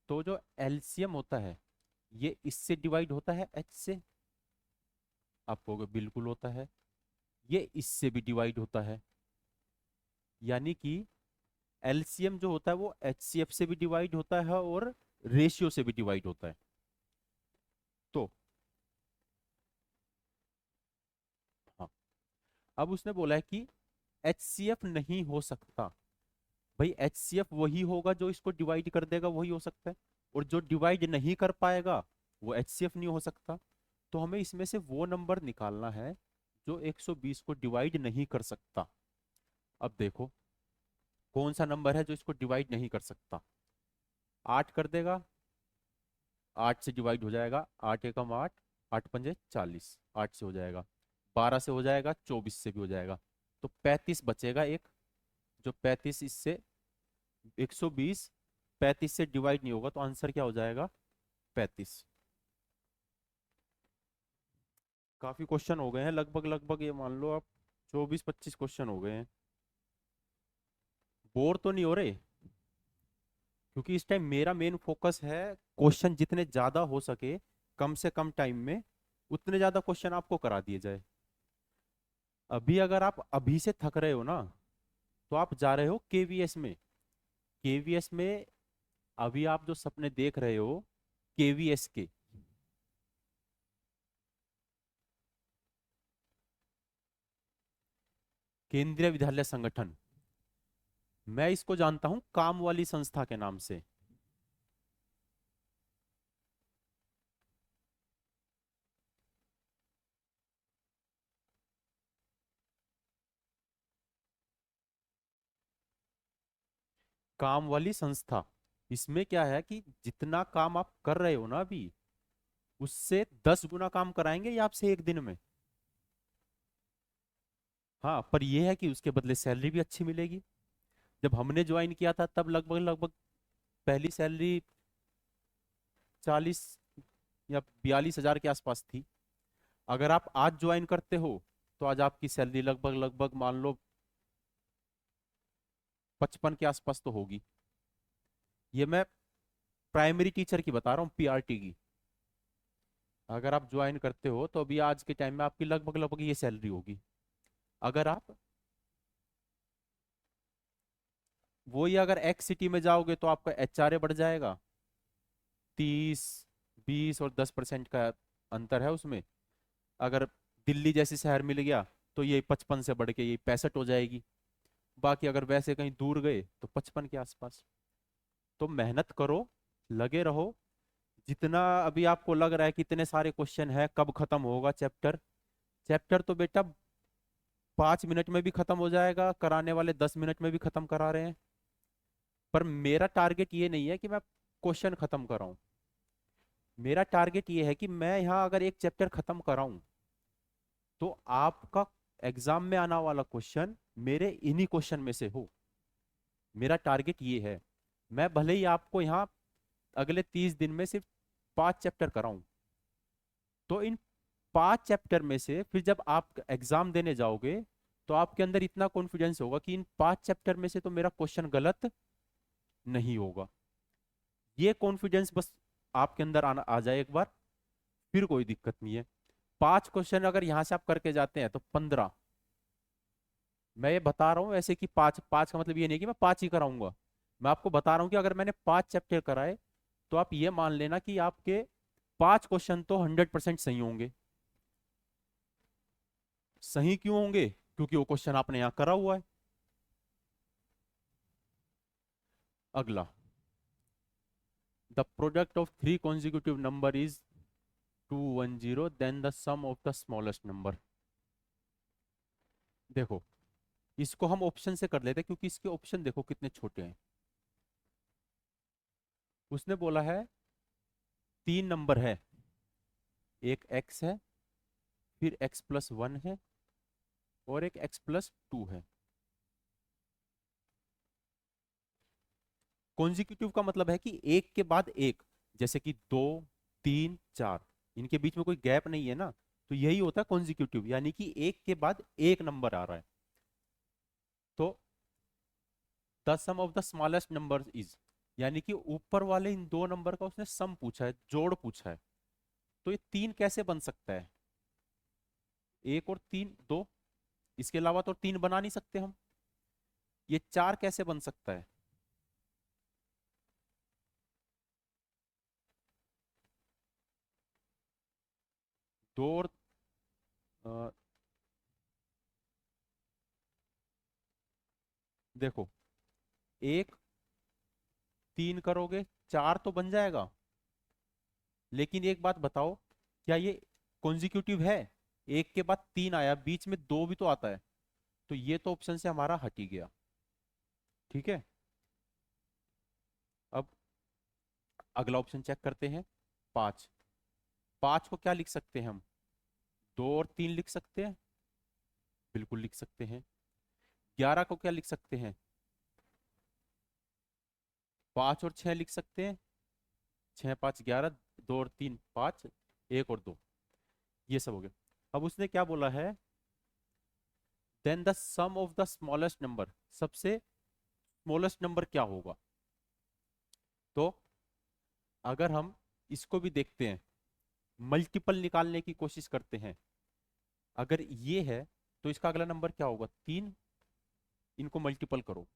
तो जो एलसीएम होता है ये इससे डिवाइड होता है एच से, आप कहोगे बिल्कुल होता है। ये इससे भी डिवाइड होता है, यानी कि एलसीएम जो होता है वो एचसीएफ से भी डिवाइड होता है और रेशियो से भी डिवाइड होता है। तो हाँ, अब उसने बोला है कि एचसीएफ नहीं हो सकता। भाई एचसीएफ वही होगा जो इसको डिवाइड कर देगा, वही हो सकता है। और जो डिवाइड नहीं कर पाएगा वो एचसीएफ नहीं हो सकता। तो हमें इसमें से वो नंबर निकालना है जो 120 को डिवाइड नहीं कर सकता। अब देखो कौन सा नंबर है जो इसको डिवाइड नहीं कर सकता। 8 कर देगा, 8 से डिवाइड हो जाएगा, 8 एकम 8, 8 पंजे 40, 8 से हो जाएगा। 12 से हो जाएगा, 24 से भी हो जाएगा। तो 35 बचेगा एक, जो 35 इससे 120 35 से डिवाइड नहीं होगा, तो आंसर क्या हो जाएगा, 35। काफी क्वेश्चन हो गए हैं, लगभग लगभग ये मान लो आप 24-25 क्वेश्चन हो गए हैं। बोर तो नहीं हो रहे, क्योंकि इस टाइम मेरा मेन फोकस है क्वेश्चन जितने ज्यादा हो सके कम से कम टाइम में उतने ज्यादा क्वेश्चन आपको करा दिए जाए। अभी अगर आप अभी से थक रहे हो ना, तो आप जा रहे हो केवीएस में। केवीएस में अभी आप जो सपने देख रहे हो केवीएस के, केंद्रीय विद्यालय संगठन, मैं इसको जानता हूं काम वाली संस्था के नाम से। काम वाली संस्था, इसमें क्या है कि जितना काम आप कर रहे हो ना अभी, उससे 10 गुना काम कराएंगे ये आपसे एक दिन में। हाँ, पर यह है कि उसके बदले सैलरी भी अच्छी मिलेगी। जब हमने ज्वाइन किया था तब लगभग लगभग पहली सैलरी 40 या 42 हजार के आसपास थी। अगर आप आज ज्वाइन करते हो तो आज आपकी सैलरी लगभग लगभग मान लो 55 के आसपास तो होगी। ये मैं प्राइमरी टीचर की बता रहा हूँ, पीआरटी की। अगर आप ज्वाइन करते हो तो अभी आज के टाइम में आपकी लगभग लगभग ये सैलरी होगी। अगर आप वही अगर एक्स सिटी में जाओगे तो आपका एचआरए बढ़ जाएगा, 30 20 और 10% का अंतर है उसमें। अगर दिल्ली जैसे शहर मिल गया तो ये 55 से बढ़ के ये 65 हो जाएगी। बाकी अगर वैसे कहीं दूर गए तो 55 के आसपास। तो मेहनत करो, लगे रहो। जितना अभी आपको लग रहा है कि इतने सारे क्वेश्चन है, कब खत्म होगा चैप्टर, चैप्टर तो बेटा 5 मिनट में भी खत्म हो जाएगा, कराने वाले 10 मिनट में भी खत्म करा रहे हैं। पर मेरा टारगेट ये नहीं है कि मैं क्वेश्चन खत्म कराऊं। मेरा टारगेट ये है कि मैं यहाँ अगर एक चैप्टर खत्म कराऊं तो आपका एग्जाम में आना वाला क्वेश्चन मेरे इन्हीं क्वेश्चन में से हो। मेरा टारगेट ये है। मैं भले ही आपको यहाँ अगले 30 दिन में सिर्फ 5 चैप्टर कराऊं, तो इन 5 चैप्टर में से फिर जब आप एग्जाम देने जाओगे तो आपके अंदर इतना कॉन्फिडेंस होगा कि इन 5 चैप्टर में से तो मेरा क्वेश्चन गलत नहीं होगा। ये कॉन्फिडेंस बस आपके अंदर आना आ जाए एक बार, फिर कोई दिक्कत नहीं है। 5 क्वेश्चन अगर यहां से आप करके जाते हैं तो 15। मैं ये बता रहा हूँ ऐसे कि 5 5 का मतलब ये नहीं कि मैं 5 ही कराऊंगा। मैं आपको बता रहा हूँ कि अगर मैंने 5 चैप्टर कराए तो आप ये मान लेना कि आपके 5 क्वेश्चन तो 100% सही होंगे। सही क्यों होंगे? क्योंकि वो क्वेश्चन आपने यहां करा हुआ है। अगला, the product of 3 consecutive number is 210, then the sum of the smallest number. देखो, इसको हम ऑप्शन से कर लेते हैं क्योंकि इसके ऑप्शन देखो कितने छोटे हैं। उसने बोला है 3 नंबर है, एक x है, फिर x+1 है, और एक x+2 है। कॉन्जिक्यूटिव का मतलब है कि एक के बाद एक, जैसे कि 2 3 4, इनके बीच में कोई गैप नहीं है ना, तो यही होता है कॉन्जिक्यूटिव, यानी कि एक के बाद एक नंबर आ रहा है। तो the sum of the smallest number is, यानी कि ऊपर वाले इन 2 नंबर का उसने सम पूछा है, जोड़ पूछा है। तो ये 3 कैसे बन सकता है? 1 और 3 2, इसके अलावा तो 3 बना नहीं सकते हम। ये 4 कैसे बन सकता है? 2 और अ, देखो, 1 3 करोगे 4 तो बन जाएगा। लेकिन एक बात बताओ, क्या ये कॉन्जिक्यूटिव है? एक के बाद 3 आया, बीच में 2 भी तो आता है, तो ये तो ऑप्शन से हमारा हट ही गया। ठीक है, अब अगला ऑप्शन चेक करते हैं। 5। 5 को क्या लिख सकते हैं हम? 2 और 3 लिख सकते हैं, बिल्कुल लिख सकते हैं। 11 को क्या लिख सकते हैं? 5 और 6 लिख सकते हैं। 6 5 11, 2 और 3 5, 1 और 2, ये सब हो गया। अब उसने क्या बोला है? Then the sum of the smallest number, सबसे स्मॉलेस्ट नंबर क्या होगा? तो अगर हम इसको भी देखते हैं, मल्टीपल निकालने की कोशिश करते हैं, अगर ये है तो इसका अगला नंबर क्या होगा? 3। इनको मल्टीपल करो,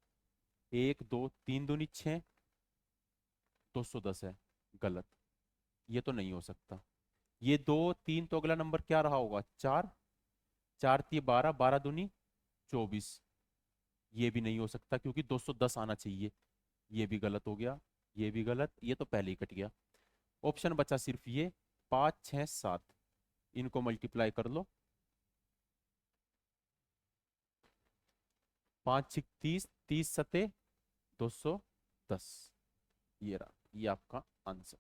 1 2 3 दूनी 6, 210 है। गलत, ये तो नहीं हो सकता। ये 2 3, तो अगला नंबर क्या रहा होगा? 4। 4 3 12, 12 दूनी 24, ये भी नहीं हो सकता क्योंकि 210 आना चाहिए। ये भी गलत हो गया, ये भी गलत, ये तो पहले ही कट गया। ऑप्शन बचा सिर्फ ये 5 6 7, इनको मल्टीप्लाई कर लो। 5 6 30, 30 सते 210, ये रहा, ये आपका आंसर।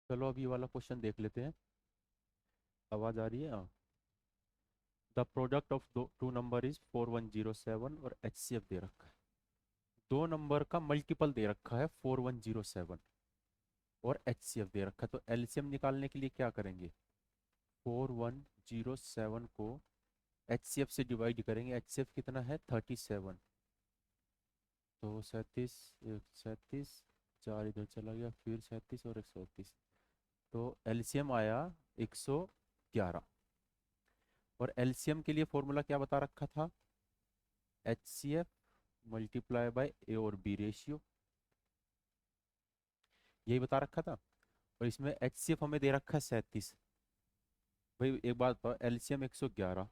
चलो अब ये वाला क्वेश्चन देख लेते हैं। आवाज आ रही है? हाँ। The product of two number is 4107, और HCF दे रखा है। 2 नंबर का मल्टीपल दे रखा है 4107, और HCF दे रखा है, तो LCM निकालने के लिए क्या करेंगे? 4107 को HCF से डिवाइड करेंगे। HCF कितना है? 37। तो 37, 37, 4 इधर चला गया, फिर 37 और 138, तो LCM आया 111। और LCM के लिए फॉर्मूला क्या बता रखा था? HCF मल्टीप्लाई बाय A और B रेशियो, यही बता रखा था। और इसमें HCF हमें दे रखा है 37। भाई एक बात बताओ, LCM 111,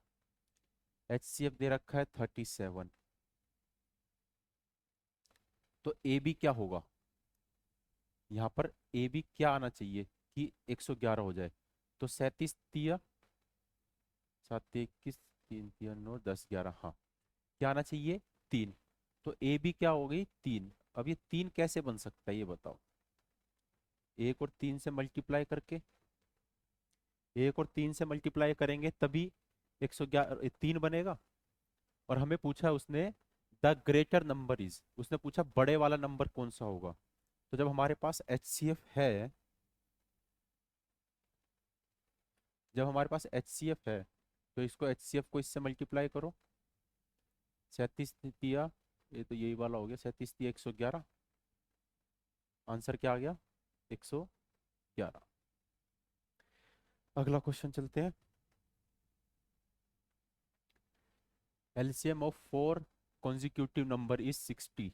HCF दे रखा है 37, तो AB क्या होगा? यहाँ पर AB क्या आना चाहिए कि 111 हो जाए? तो 37 7 21, 3 3 9 10 11, हाँ, क्या आना चाहिए? 3। तो AB क्या हो गई? 3। अब ये 3 कैसे बन सकता है ये बताओ? 1 और 3 से मल्टीप्लाई करके, एक और तीन से मल्टीप्लाई करेंगे तभी 111 3 बनेगा। और हमें पूछा उसने द ग्रेटर नंबर इज, उसने पूछा बड़े वाला नंबर कौन सा होगा। तो जब हमारे पास HCF है, जब हमारे पास HCF है तो इसको HCF को इससे मल्टीप्लाई करो। 37 दिया, ये तो यही वाला हो गया, 37 दिया 111, आंसर क्या आ गया 111। अगला क्वेश्चन चलते हैं। LCM of 4 consecutive number is 60।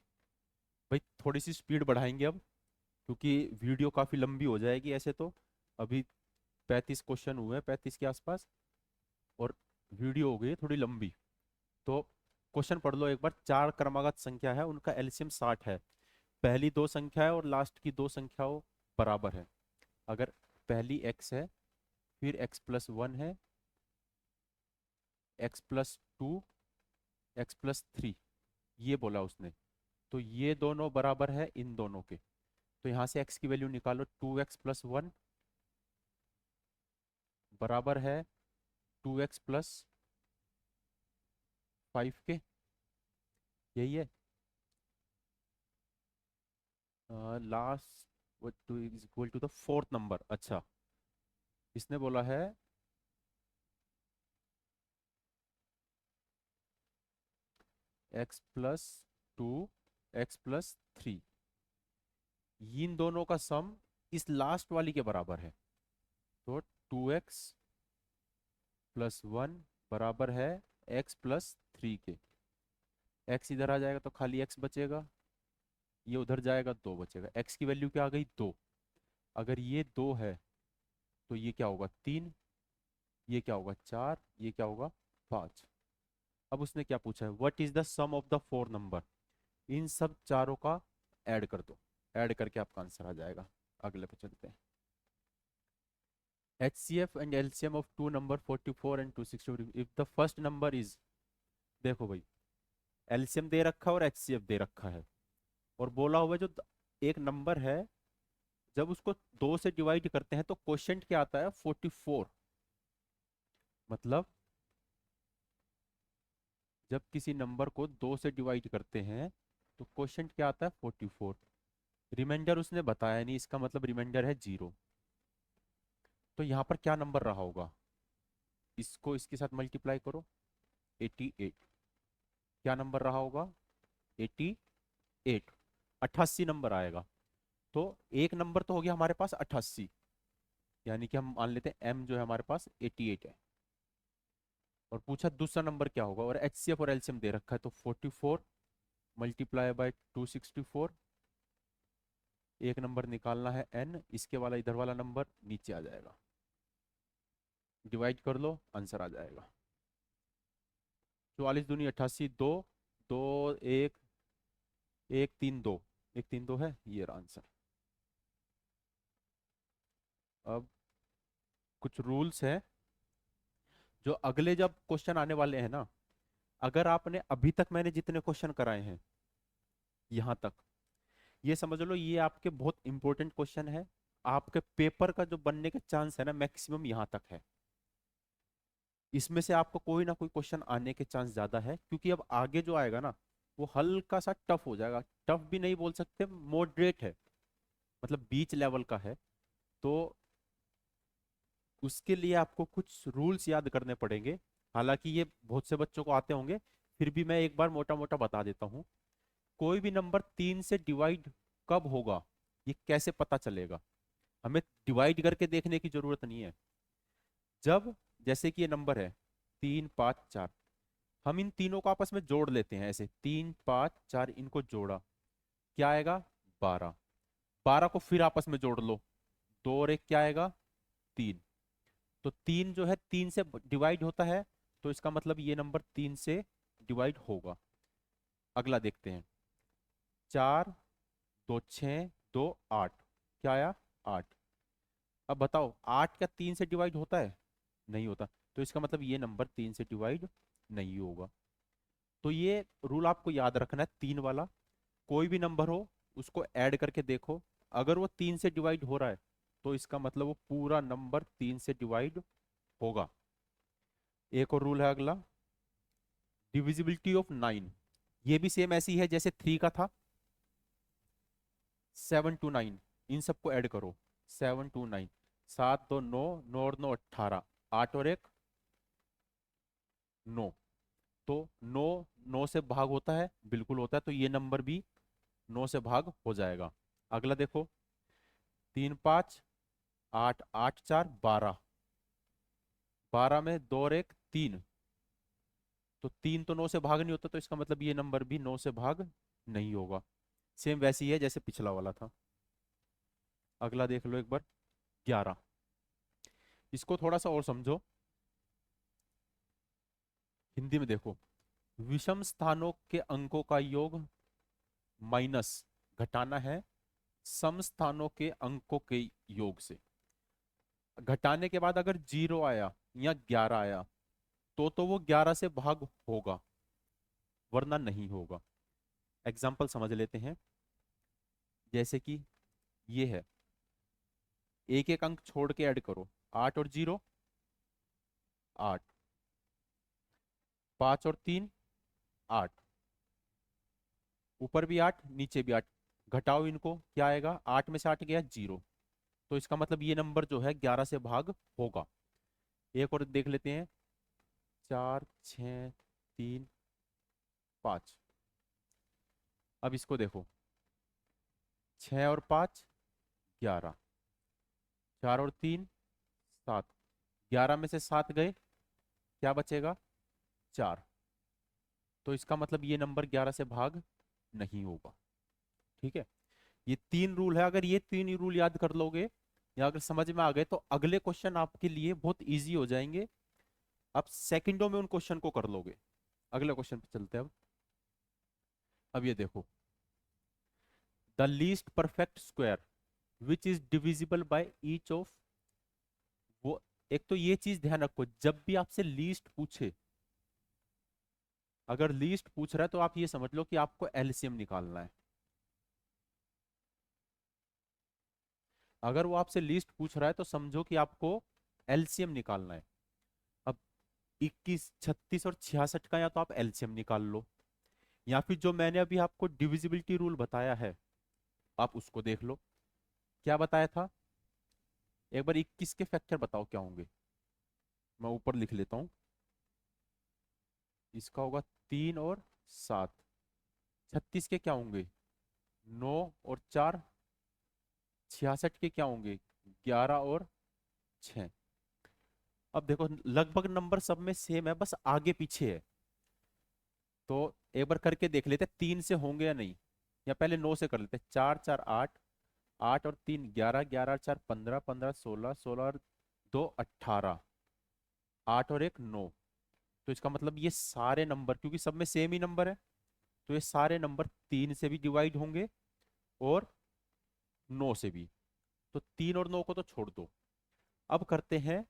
भाई थोड़ी सी स्पीड बढ़ाएंगे अब, क्योंकि वीडियो काफ़ी लंबी हो जाएगी ऐसे तो। अभी 35 क्वेश्चन हुए हैं, 35 के आसपास, और वीडियो हो गई है थोड़ी लंबी। तो क्वेश्चन पढ़ लो एक बार। चार क्रमागत संख्या है, उनका एलसीएम 60 है। पहली दो संख्या है और लास्ट की दो संख्याओं बराबर है। अगर पहली x है, फिर x+1 है, x+2, x+3, ये बोला उसने। तो ये दोनों बराबर है इन दोनों के। तो यहाँ से x की वैल्यू निकालो। 2x+1 बराबर है 2x+5 के, यही है। Last two is equal to the fourth number. अच्छा, इसने बोला है x+2, x+3, इन दोनों का सम इस लास्ट वाली के बराबर है। तो 2x+1 बराबर है x+3 के। x इधर आ जाएगा तो खाली x बचेगा, ये उधर जाएगा 2 बचेगा। x की वैल्यू क्या आ गई 2। अगर ये 2 है तो ये क्या होगा 3, ये क्या होगा 4, ये क्या होगा 5। अब उसने क्या पूछा है, what is the sum of the four number. इन सब चारों का ऐड कर दो, ऐड करके आपका आंसर आ जाएगा। अगले पे चलते हैं। HCF and LCM of two number 44 and 260 if the first number is, देखो भाई, LCM दे रखा है और HCF दे रखा है, और बोला हुआ है जो एक नंबर है जब उसको दो से डिवाइड करते हैं तो क्वोशिएंट क्या आता है 44। मतलब जब किसी नंबर को दो से डिवाइड करते हैं तो क्वोशिएंट क्या आता है 44। रिमाइंडर उसने बताया नहीं, इसका मतलब रिमाइंडर है 0। तो यहाँ पर क्या नंबर रहा होगा, इसको इसके साथ मल्टीप्लाई करो, 88। क्या नंबर रहा होगा 88, 88 नंबर आएगा। तो एक नंबर तो हो गया हमारे पास 88, यानी कि हम मान लेते हैं m जो है हमारे पास 88 है। और पूछा दूसरा नंबर क्या होगा, और HCF और LCM दे रखा है। तो 44 मल्टीप्लाई बाय 264, एक नंबर निकालना है n, इसके वाला इधर वाला नंबर नीचे आ जाएगा, डिवाइड कर लो आंसर आ जाएगा। 44 दूनी 88, 2 2 1 1 3 2, 1 3 2 है, ये रहा आंसर। अब कुछ रूल्स है जो अगले जब क्वेश्चन आने वाले हैं ना, अगर आपने अभी तक मैंने जितने क्वेश्चन कराए हैं यहाँ तक, ये समझ लो ये आपके बहुत इंपॉर्टेंट क्वेश्चन है। आपके पेपर का जो बनने के चांस है ना मैक्सिमम यहाँ तक है। इसमें से आपको कोई ना कोई क्वेश्चन आने के चांस ज्यादा है, क्योंकि अब आगे जो आएगा ना वो हल्का सा टफ हो जाएगा। टफ भी नहीं बोल सकते, मॉडरेट है, मतलब बीच लेवल का है। तो उसके लिए आपको कुछ रूल्स याद करने पड़ेंगे। हालांकि ये बहुत से बच्चों को आते होंगे, फिर भी मैं एक बार मोटा मोटा बता देता हूँ। कोई भी नंबर 3 से डिवाइड कब होगा, ये कैसे पता चलेगा, हमें डिवाइड करके देखने की जरूरत नहीं है। जब जैसे कि ये नंबर है 3 5 4, हम इन तीनों को आपस में जोड़ लेते हैं, ऐसे 3 5 4 इनको जोड़ा, क्या आएगा 12। 12 को फिर आपस में जोड़ लो, 2 और 1 क्या आएगा 3। तो 3 जो है 3 से डिवाइड होता है, तो इसका मतलब ये नंबर 3 से डिवाइड होगा। अगला देखते हैं, 4 2 6 2 8, क्या आया 8। अब बताओ 8 क्या 3 से डिवाइड होता है, नहीं होता। तो इसका मतलब ये नंबर 3 से डिवाइड नहीं होगा। तो ये रूल आपको याद रखना है, 3 वाला। कोई भी नंबर हो उसको ऐड करके देखो, अगर वो 3 से डिवाइड हो रहा है तो इसका मतलब वो पूरा नंबर 3 से डिवाइड होगा। एक और रूल है अगला, डिविजिबिलिटी ऑफ 9। ये भी सेम ऐसी है जैसे 3 का था। 7 टू 9, इन सबको ऐड करो। 7 टू 9, 7 2 9, 9 और 9 18, 8 और 1 9। तो 9 9 से भाग होता है, बिल्कुल होता है, तो ये नंबर भी 9 से भाग हो जाएगा। अगला देखो, 3 5 8, 8 4 12, 12 में 2 और 1 3, तो 3 तो 9 से भाग नहीं होता, तो इसका मतलब ये नंबर भी 9 से भाग नहीं होगा। सेम वैसी है जैसे पिछला वाला था। अगला देख लो एक बार, 11। इसको थोड़ा सा और समझो, हिंदी में देखो, विषम स्थानों के अंकों का योग माइनस घटाना है सम स्थानों के अंकों के योग से। घटाने के बाद अगर 0 आया या 11 आया तो वो 11 से भाग होगा, वरना नहीं होगा। एग्जाम्पल समझ लेते हैं। जैसे कि ये है, एक एक अंक छोड़ के ऐड करो। 8 और 0 8, 5 और 3 8, ऊपर भी 8 नीचे भी 8, घटाओ इनको, क्या आएगा? 8 में से 8 गया 0, तो इसका मतलब ये नंबर जो है 11 से भाग होगा। एक और देख लेते हैं, 4 6 3 5। अब इसको देखो, 6 और 5 11, 4 और 3 7, 11 में से 7 गए, क्या बचेगा? 4। तो इसका मतलब ये नंबर 11 से भाग नहीं होगा। ठीक है, ये 3 रूल है। अगर ये 3 रूल याद कर लोगे या अगर समझ में आ गए तो अगले क्वेश्चन आपके लिए बहुत इजी हो जाएंगे। आप सेकंडों में उन क्वेश्चन को कर लोगे। अगले क्वेश्चन पे चलते हैं अब ये देखो, the least perfect square which is divisible by each of. वो, एक तो ये चीज ध्यान रखो, जब भी आपसे लीस्ट पूछे, अगर लीस्ट पूछ रहा है तो आप ये समझ लो कि आपको एलसीएम निकालना है। अगर वो आपसे लीस्ट पूछ रहा है तो समझो कि आपको एलसीएम निकालना है। अब 21 36 और 66 का या तो आप एलसीएम निकाल लो, या फिर जो मैंने अभी आपको डिविजिबिलिटी रूल बताया है आप उसको देख लो। क्या बताया था? एक बार 21 के फैक्टर बताओ क्या होंगे। मैं ऊपर लिख लेता हूं, इसका होगा 3 और 7। 36 के क्या होंगे? 9 और 4। 66 के क्या होंगे? 11 और 6। अब देखो लगभग नंबर सब में सेम है, बस आगे पीछे है। तो एक बार करके देख लेते 3 से होंगे या नहीं, या पहले 9 से कर लेते। 4 4 8, 8 और 3 11, 11 और 4 15, 15 16, 16 और 2 18, 8 और 1 9। तो इसका मतलब ये सारे नंबर, क्योंकि सब में सेम ही नंबर है, तो ये सारे नंबर 3 से भी डिवाइड होंगे और 9 से भी। तो 3 और 9 को तो छोड़ दो। अब करते हैं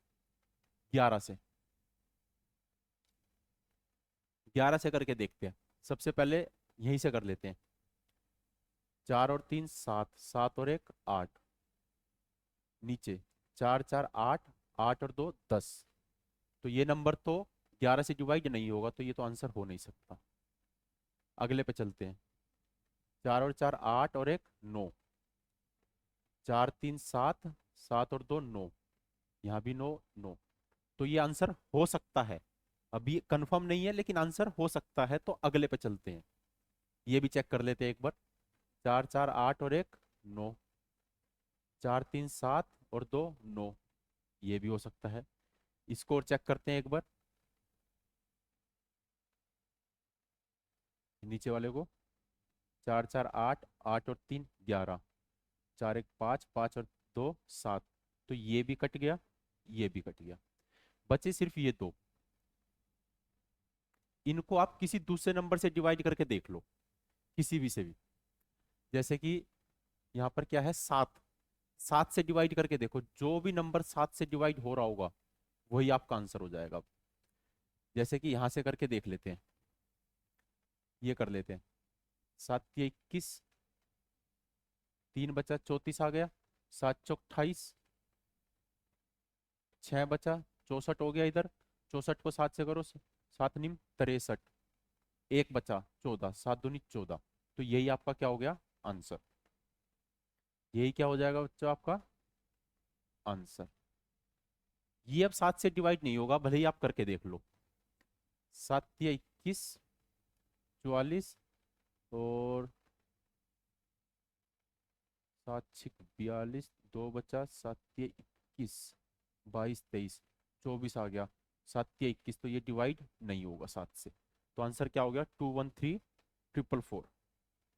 11 से। 11 से करके देखते हैं। सबसे पहले यहीं से कर लेते हैं। 4 और 3 7, 7 और 1 8, नीचे 4 4 8, 8 और 2 10। तो ये नंबर तो 11 से डिवाइड नहीं होगा, तो ये तो आंसर हो नहीं सकता। अगले पे चलते हैं। 4 और 4 8 और 1 9, 4 3 7, 7 और 2 9, यहाँ भी 9 9। तो ये आंसर हो सकता है, अभी कंफर्म नहीं है लेकिन आंसर हो सकता है। तो अगले पे चलते हैं, ये भी चेक कर लेते हैं एक बार। 4 4 8 और 1 9, 4 3 7 और 2 9, ये भी हो सकता है। इसको और चेक करते हैं एक बार, नीचे वाले को। 4 4 8, 8 और 3 11, 4 1 5, 5 और 2 7। तो ये भी कट गया, ये भी कट गया, बचे सिर्फ ये दो। इनको आप किसी दूसरे नंबर से डिवाइड करके देख लो, किसी भी से भी। जैसे कि यहाँ पर क्या है, 7। 7 से डिवाइड करके देखो, जो भी नंबर 7 से डिवाइड हो रहा होगा वही आपका आंसर हो जाएगा। जैसे कि यहां से करके देख लेते हैं, ये कर लेते हैं। 7 के 21, 3 बचा 34 आ गया, 7 चौक 28, 6 बचा, 64 हो गया इधर। 64 को 7 से करो, 7 निम 63, एक बचा 14, 7 दूनी 14। तो यही आपका क्या हो गया आंसर, यही क्या हो जाएगा बच्चों आपका आंसर। ये अब 7 से डिवाइड नहीं होगा, भले ही आप करके देख लो। 7 या 21, 44 और 7 6 42, 2 बचा, 7 या 21, 22 23, 24 आ गया। 7 या 21, तो ये डिवाइड नहीं होगा 7 से। तो आंसर क्या हो गया 213 444।